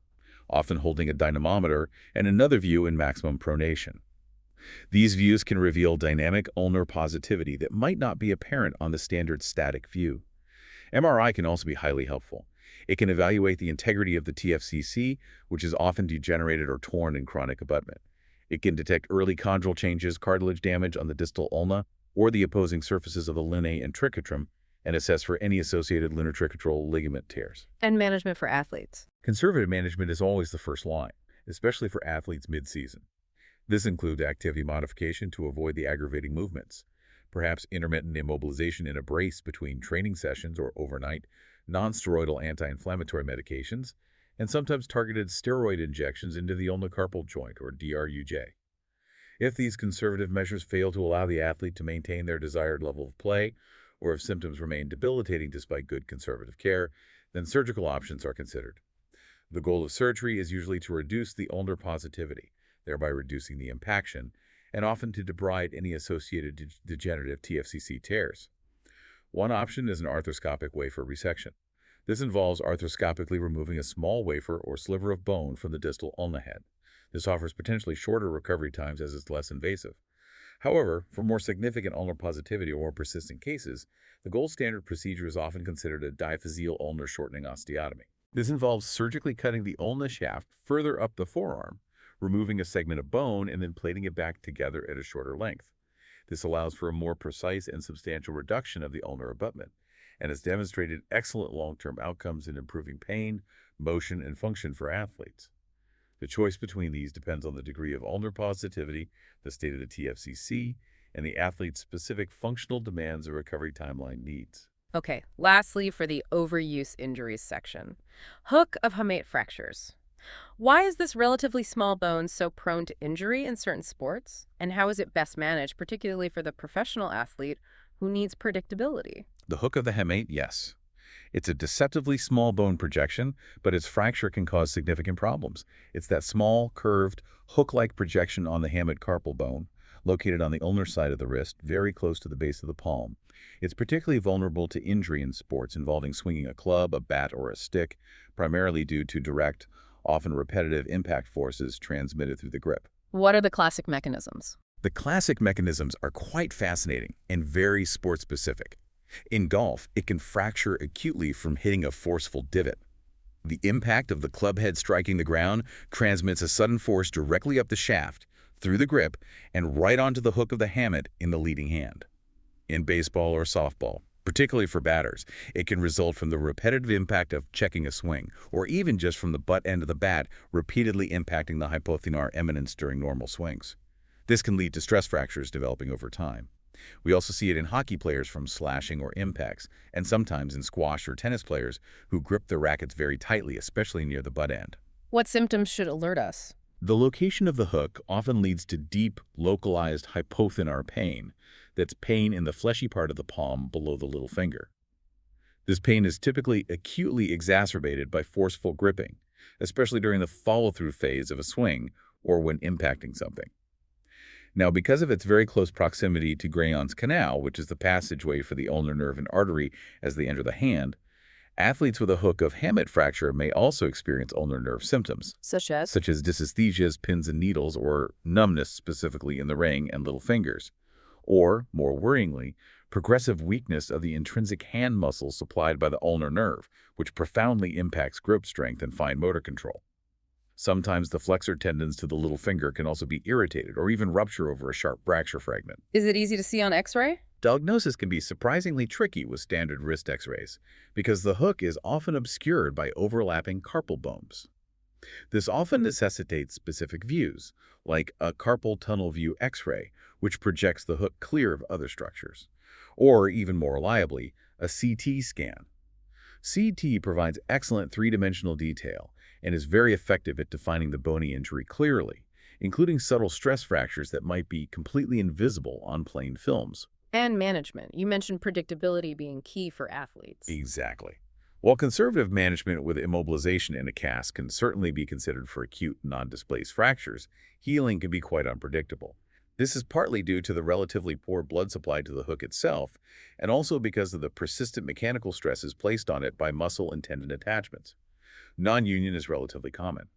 often holding a dynamometer, and another view in maximum pronation. These views can reveal dynamic ulnar positivity that might not be apparent on the standard static view. MRI can also be highly helpful. It can evaluate the integrity of the TFCC, which is often degenerated or torn in chronic abutment. It can detect early chondral changes, cartilage damage on the distal ulna, or the opposing surfaces of the lunate and triquetrum, and assess for any associated lunar-triquetral ligament tears. And management for athletes. Conservative management is always the first line, especially for athletes mid-season. This includes activity modification to avoid the aggravating movements, perhaps intermittent immobilization in a brace between training sessions or overnight, non-steroidal anti-inflammatory medications, and sometimes targeted steroid injections into the ulnocarpal joint, or DRUJ. If these conservative measures fail to allow the athlete to maintain their desired level of play, or if symptoms remain debilitating despite good conservative care, then surgical options are considered. The goal of surgery is usually to reduce the ulnar positivity, thereby reducing the impaction, and often to debride any associated degenerative TFCC tears. One option is an arthroscopic wafer resection. This involves arthroscopically removing a small wafer or sliver of bone from the distal ulna head. This offers potentially shorter recovery times as it's less invasive. However, for more significant ulnar positivity or more persistent cases, the gold standard procedure is often considered a diaphyseal ulnar shortening osteotomy. This involves surgically cutting the ulna shaft further up the forearm, removing a segment of bone and then plating it back together at a shorter length. This allows for a more precise and substantial reduction of the ulnar abutment and has demonstrated excellent long-term outcomes in improving pain, motion, and function for athletes. The choice between these depends on the degree of ulnar positivity, the state of the TFCC, and the athlete's specific functional demands or recovery timeline needs. Okay, lastly, for the overuse injuries section. Hook of hamate fractures. Why is this relatively small bone so prone to injury in certain sports? And how is it best managed, particularly for the professional athlete who needs predictability? The hook of the hamate, yes. It's a deceptively small bone projection, but its fracture can cause significant problems. It's that small, curved, hook-like projection on the hamate carpal bone, located on the ulnar side of the wrist, very close to the base of the palm. It's particularly vulnerable to injury in sports involving swinging a club, a bat, or a stick, primarily due to direct, often repetitive impact forces transmitted through the grip. What are the classic mechanisms? The classic mechanisms are quite fascinating and very sport-specific. In golf, it can fracture acutely from hitting a forceful divot. The impact of the club head striking the ground transmits a sudden force directly up the shaft, through the grip, and right onto the hook of the hamate in the leading hand. In baseball or softball, Particularly for batters, it can result from the repetitive impact of checking a swing, or even just from the butt end of the bat repeatedly impacting the hypothenar eminence during normal swings. This can lead to stress fractures developing over time. We also see it in hockey players from slashing or impacts, and sometimes in squash or tennis players who grip their rackets very tightly, especially near the butt end. What symptoms should alert us? The location of the hook often leads to deep, localized hypothenar pain. That's pain in the fleshy part of the palm below the little finger. This pain is typically acutely exacerbated by forceful gripping, especially during the follow-through phase of a swing or when impacting something. Now, because of its very close proximity to Grayon's canal, which is the passageway for the ulnar nerve and artery as they enter the hand, athletes with a hook of Hammett fracture may also experience ulnar nerve symptoms, Such as? such as dysesthesias, pins and needles, or numbness specifically in the ring and little fingers. Or, more worryingly, progressive weakness of the intrinsic hand muscles supplied by the ulnar nerve, which profoundly impacts grip strength and fine motor control. Sometimes the flexor tendons to the little finger can also be irritated or even rupture over a sharp fracture fragment. Is it easy to see on X-ray? Diagnosis can be surprisingly tricky with standard wrist X-rays because the hook is often obscured by overlapping carpal bones. This often necessitates specific views, like a carpal tunnel view X-ray, which projects the hook clear of other structures, or even more reliably, a CT scan. CT provides excellent three-dimensional detail and is very effective at defining the bony injury clearly, including subtle stress fractures that might be completely invisible on plain films. And management. You mentioned predictability being key for athletes. Exactly. While conservative management with immobilization in a cast can certainly be considered for acute non-displaced fractures, healing can be quite unpredictable. This is partly due to the relatively poor blood supply to the hook itself, and also because of the persistent mechanical stresses placed on it by muscle and tendon attachments. Non-union is relatively common.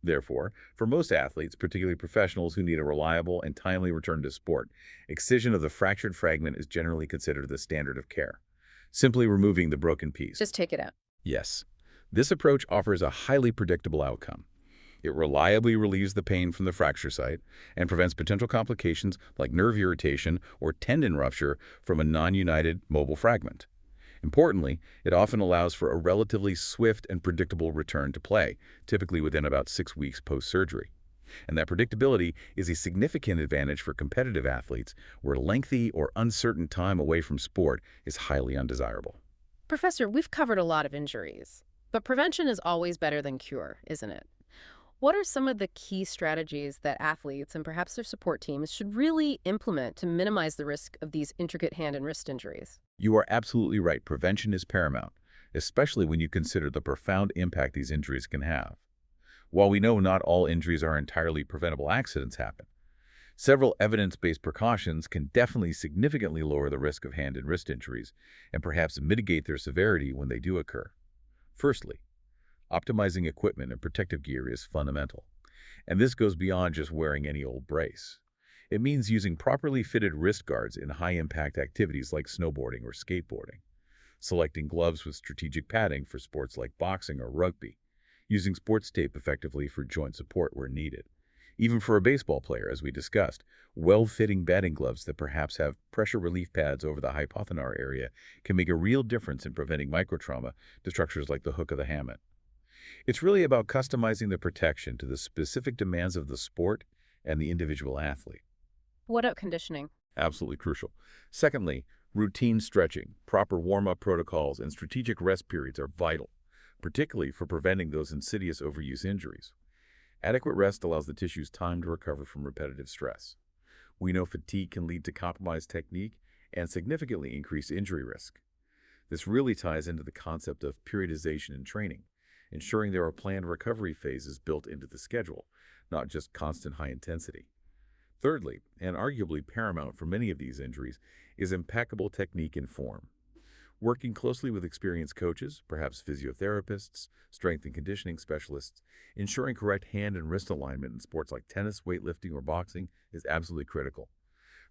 Therefore, for most athletes, particularly professionals who need a reliable and timely return to sport, excision of the fractured fragment is generally considered the standard of care. Simply removing the broken piece. Just take it out. Yes. This approach offers a highly predictable outcome. It reliably relieves the pain from the fracture site and prevents potential complications like nerve irritation or tendon rupture from a non-united mobile fragment. Importantly, it often allows for a relatively swift and predictable return to play, typically within about 6 weeks post-surgery. And that predictability is a significant advantage for competitive athletes where lengthy or uncertain time away from sport is highly undesirable. Professor, we've covered a lot of injuries, but prevention is always better than cure, isn't it? What are some of the key strategies that athletes and perhaps their support teams should really implement to minimize the risk of these intricate hand and wrist injuries? You are absolutely right. Prevention is paramount, especially when you consider the profound impact these injuries can have. While we know not all injuries are entirely preventable, accidents happen. Several evidence-based precautions can definitely significantly lower the risk of hand and wrist injuries and perhaps mitigate their severity when they do occur. Firstly, optimizing equipment and protective gear is fundamental, and this goes beyond just wearing any old brace. It means using properly fitted wrist guards in high-impact activities like snowboarding or skateboarding, selecting gloves with strategic padding for sports like boxing or rugby, using sports tape effectively for joint support where needed. Even for a baseball player, as we discussed, well-fitting batting gloves that perhaps have pressure relief pads over the hypothenar area can make a real difference in preventing microtrauma to structures like the hook of the Hammett. It's really about customizing the protection to the specific demands of the sport and the individual athlete. What about conditioning? Absolutely crucial. Secondly, routine stretching, proper warm-up protocols, and strategic rest periods are vital, particularly for preventing those insidious overuse injuries. Adequate rest allows the tissues time to recover from repetitive stress. We know fatigue can lead to compromised technique and significantly increase injury risk. This really ties into the concept of periodization in training, ensuring there are planned recovery phases built into the schedule, not just constant high intensity. Thirdly, and arguably paramount for many of these injuries, is impeccable technique and form. Working closely with experienced coaches, perhaps physiotherapists, strength and conditioning specialists, ensuring correct hand and wrist alignment in sports like tennis, weightlifting, or boxing is absolutely critical.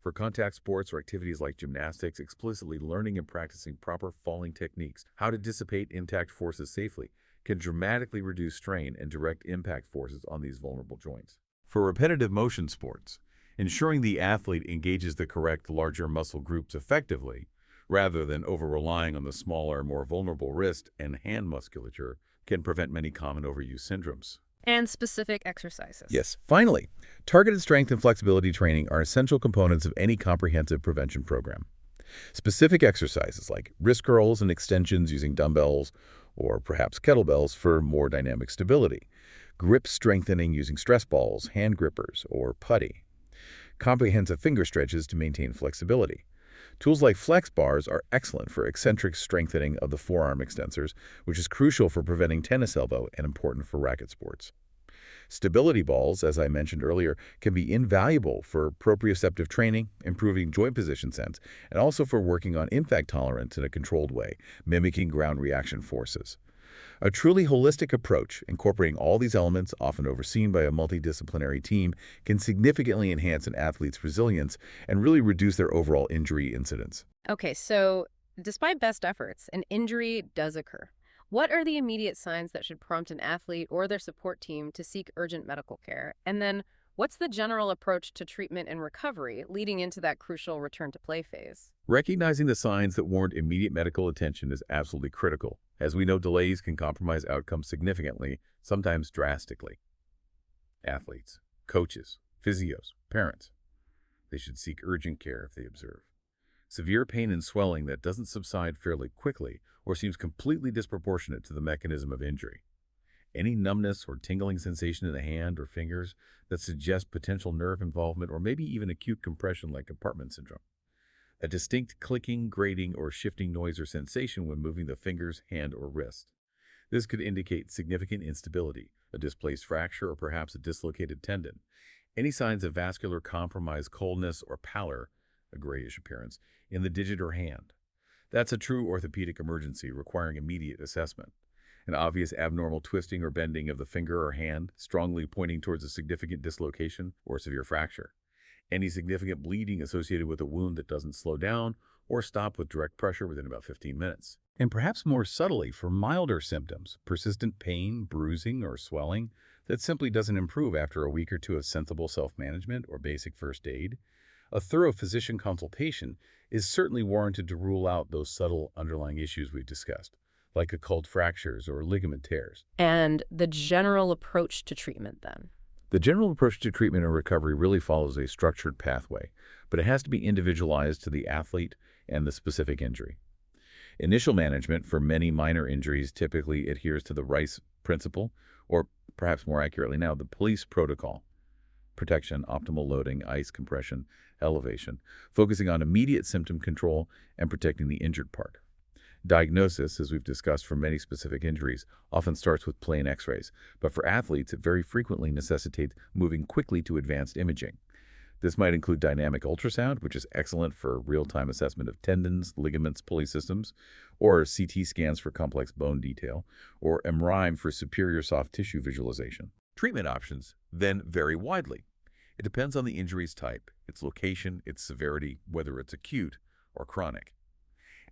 For contact sports or activities like gymnastics, explicitly learning and practicing proper falling techniques, how to dissipate impact forces safely, can dramatically reduce strain and direct impact forces on these vulnerable joints. For repetitive motion sports, ensuring the athlete engages the correct larger muscle groups effectively, rather than over-relying on the smaller, more vulnerable wrist and hand musculature can prevent many common overuse syndromes. And specific exercises. Yes. Finally, targeted strength and flexibility training are essential components of any comprehensive prevention program. Specific exercises like wrist curls and extensions using dumbbells or perhaps kettlebells for more dynamic stability, grip strengthening using stress balls, hand grippers, or putty, comprehensive finger stretches to maintain flexibility. Tools like flex bars are excellent for eccentric strengthening of the forearm extensors, which is crucial for preventing tennis elbow and important for racket sports. Stability balls, as I mentioned earlier, can be invaluable for proprioceptive training, improving joint position sense, and also for working on impact tolerance in a controlled way, mimicking ground reaction forces. A truly holistic approach, incorporating all these elements, often overseen by a multidisciplinary team, can significantly enhance an athlete's resilience and really reduce their overall injury incidence. Okay, so despite best efforts, an injury does occur. What are the immediate signs that should prompt an athlete or their support team to seek urgent medical care? And then, what's the general approach to treatment and recovery leading into that crucial return to play phase? Recognizing the signs that warrant immediate medical attention is absolutely critical. As we know, delays can compromise outcomes significantly, sometimes drastically. Athletes, coaches, physios, parents, they should seek urgent care if they observe severe pain and swelling that doesn't subside fairly quickly or seems completely disproportionate to the mechanism of injury. Any numbness or tingling sensation in the hand or fingers that suggests potential nerve involvement or maybe even acute compression like compartment syndrome. A distinct clicking, grating, or shifting noise or sensation when moving the fingers, hand, or wrist. This could indicate significant instability, a displaced fracture, or perhaps a dislocated tendon. Any signs of vascular compromise, coldness, or pallor, a grayish appearance, in the digit or hand. That's a true orthopedic emergency requiring immediate assessment. An obvious abnormal twisting or bending of the finger or hand, strongly pointing towards a significant dislocation or severe fracture. Any significant bleeding associated with a wound that doesn't slow down or stop with direct pressure within about 15 minutes. And perhaps more subtly, for milder symptoms, persistent pain, bruising, or swelling that simply doesn't improve after a week or two of sensible self-management or basic first aid, a thorough physician consultation is certainly warranted to rule out those subtle underlying issues we've discussed, like occult fractures or ligament tears. And the general approach to treatment then? The general approach to treatment and recovery really follows a structured pathway, but it has to be individualized to the athlete and the specific injury. Initial management for many minor injuries typically adheres to the RICE principle, or perhaps more accurately now, the police protocol. Protection, optimal loading, ice compression, elevation, focusing on immediate symptom control and protecting the injured part. Diagnosis, as we've discussed for many specific injuries, often starts with plain x-rays, but for athletes, it very frequently necessitates moving quickly to advanced imaging. This might include dynamic ultrasound, which is excellent for real-time assessment of tendons, ligaments, pulley systems, or CT scans for complex bone detail, or MRI for superior soft tissue visualization. Treatment options then vary widely. It depends on the injury's type, its location, its severity, whether it's acute or chronic,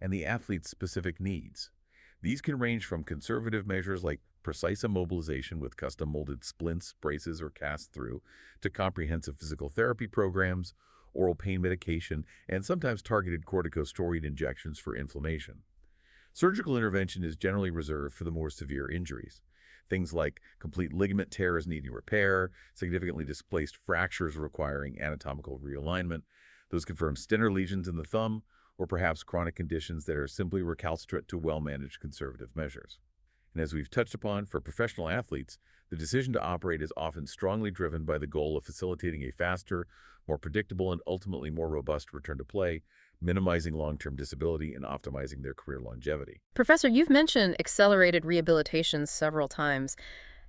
and the athlete's specific needs. These can range from conservative measures like precise immobilization with custom-molded splints, braces, or cast-through, to comprehensive physical therapy programs, oral pain medication, and sometimes targeted corticosteroid injections for inflammation. Surgical intervention is generally reserved for the more severe injuries. Things like complete ligament tears needing repair, significantly displaced fractures requiring anatomical realignment, those confirmed Stenner lesions in the thumb, or perhaps chronic conditions that are simply recalcitrant to well-managed conservative measures. And as we've touched upon, for professional athletes, the decision to operate is often strongly driven by the goal of facilitating a faster, more predictable, and ultimately more robust return to play, minimizing long-term disability and optimizing their career longevity. Professor, you've mentioned accelerated rehabilitation several times.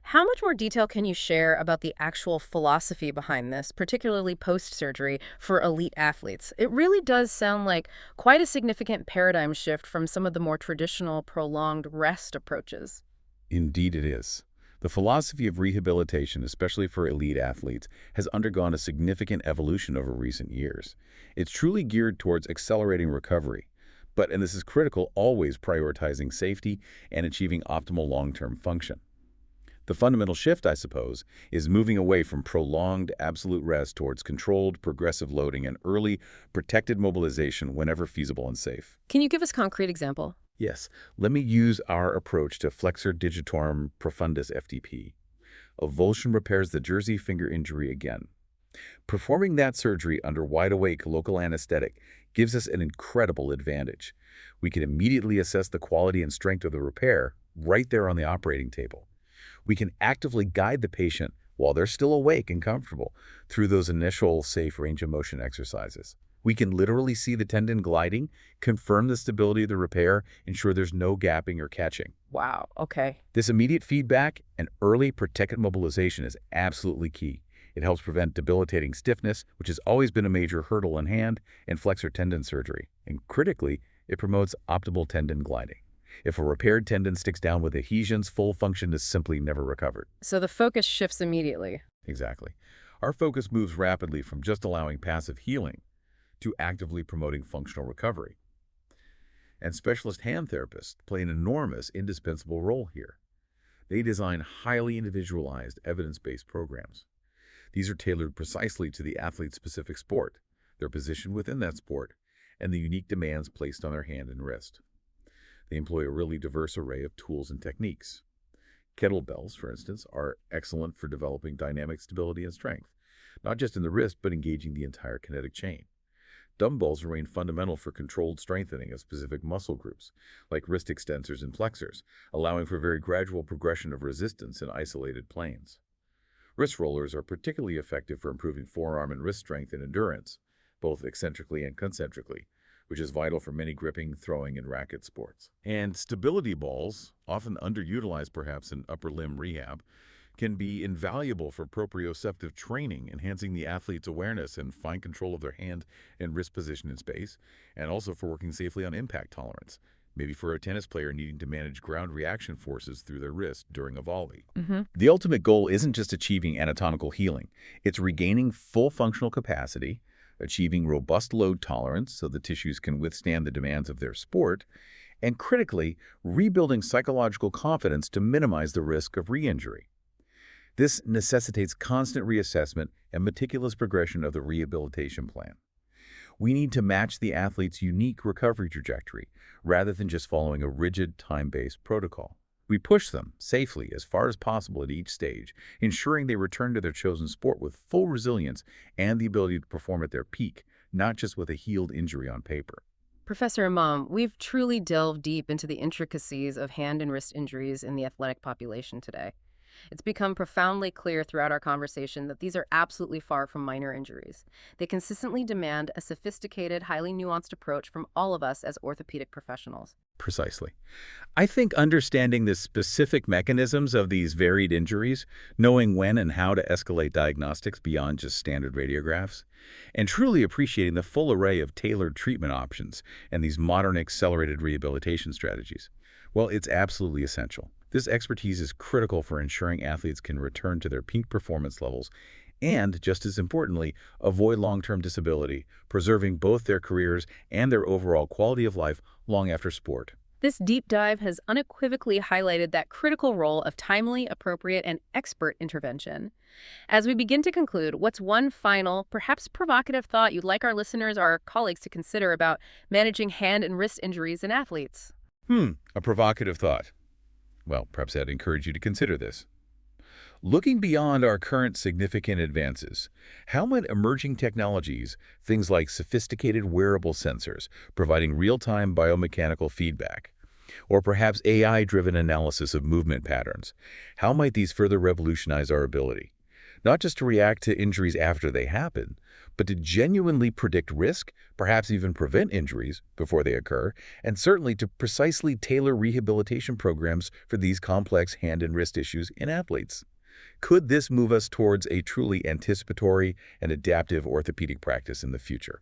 How much more detail can you share about the actual philosophy behind this, particularly post-surgery for elite athletes? It really does sound like quite a significant paradigm shift from some of the more traditional prolonged rest approaches. Indeed it is. The philosophy of rehabilitation, especially for elite athletes, has undergone a significant evolution over recent years. It's truly geared towards accelerating recovery, but, and this is critical, always prioritizing safety and achieving optimal long-term function. The fundamental shift, I suppose, is moving away from prolonged absolute rest towards controlled progressive loading and early protected mobilization whenever feasible and safe. Can you give us a concrete example? Yes, let me use our approach to flexor digitorum profundus FDP. Avulsion repairs the Jersey finger injury again. Performing that surgery under wide-awake local anesthetic gives us an incredible advantage. We can immediately assess the quality and strength of the repair right there on the operating table. We can actively guide the patient while they're still awake and comfortable through those initial safe range of motion exercises. We can literally see the tendon gliding, confirm the stability of the repair, ensure there's no gapping or catching. Wow, okay. This immediate feedback and early protected mobilization is absolutely key. It helps prevent debilitating stiffness, which has always been a major hurdle in hand and flexor tendon surgery. And critically, it promotes optimal tendon gliding. If a repaired tendon sticks down with adhesions, full function is simply never recovered. So the focus shifts immediately. Exactly. Our focus moves rapidly from just allowing passive healing to actively promoting functional recovery. And specialist hand therapists play an enormous, indispensable role here. They design highly individualized, evidence-based programs. These are tailored precisely to the athlete's specific sport, their position within that sport, and the unique demands placed on their hand and wrist. They employ a really diverse array of tools and techniques. Kettlebells, for instance, are excellent for developing dynamic stability and strength, not just in the wrist, but engaging the entire kinetic chain. Dumbbells remain fundamental for controlled strengthening of specific muscle groups, like wrist extensors and flexors, allowing for very gradual progression of resistance in isolated planes. Wrist rollers are particularly effective for improving forearm and wrist strength and endurance, both eccentrically and concentrically, which is vital for many gripping, throwing, and racket sports. And stability balls, often underutilized perhaps in upper limb rehab, can be invaluable for proprioceptive training, enhancing the athlete's awareness and fine control of their hand and wrist position in space, and also for working safely on impact tolerance, maybe for a tennis player needing to manage ground reaction forces through their wrist during a volley. The ultimate goal isn't just achieving anatomical healing. It's regaining full functional capacity, achieving robust load tolerance so the tissues can withstand the demands of their sport, and critically, rebuilding psychological confidence to minimize the risk of re-injury. This necessitates constant reassessment and meticulous progression of the rehabilitation plan. We need to match the athlete's unique recovery trajectory rather than just following a rigid, time-based protocol. We push them safely as far as possible at each stage, ensuring they return to their chosen sport with full resilience and the ability to perform at their peak, not just with a healed injury on paper. Professor Imam, we've truly delved deep into the intricacies of hand and wrist injuries in the athletic population today. It's become profoundly clear throughout our conversation that these are absolutely far from minor injuries. They consistently demand a sophisticated, highly nuanced approach from all of us as orthopedic professionals. Precisely. I think understanding the specific mechanisms of these varied injuries, knowing when and how to escalate diagnostics beyond just standard radiographs, and truly appreciating the full array of tailored treatment options and these modern accelerated rehabilitation strategies, well, it's absolutely essential. This expertise is critical for ensuring athletes can return to their peak performance levels and, just as importantly, avoid long-term disability, preserving both their careers and their overall quality of life long after sport. This deep dive has unequivocally highlighted that critical role of timely, appropriate, and expert intervention. As we begin to conclude, what's one final, perhaps provocative thought you'd like our listeners or our colleagues to consider about managing hand and wrist injuries in athletes? A provocative thought. Well, perhaps I'd encourage you to consider this. Looking beyond our current significant advances, how might emerging technologies, things like sophisticated wearable sensors providing real-time biomechanical feedback, or perhaps AI-driven analysis of movement patterns, how might these further revolutionize our ability, not just to react to injuries after they happen, but to genuinely predict risk, perhaps even prevent injuries before they occur, and certainly to precisely tailor rehabilitation programs for these complex hand and wrist issues in athletes? Could this move us towards a truly anticipatory and adaptive orthopedic practice in the future?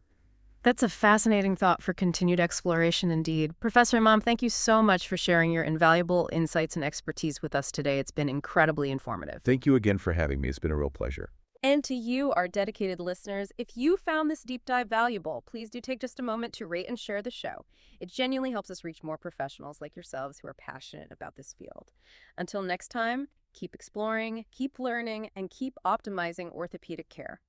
That's a fascinating thought for continued exploration indeed. Professor Imam, thank you so much for sharing your invaluable insights and expertise with us today. It's been incredibly informative. Thank you again for having me. It's been a real pleasure. And to you, our dedicated listeners, if you found this deep dive valuable, please do take just a moment to rate and share the show. It genuinely helps us reach more professionals like yourselves who are passionate about this field. Until next time, Keep exploring, keep learning, and keep optimizing orthopedic care.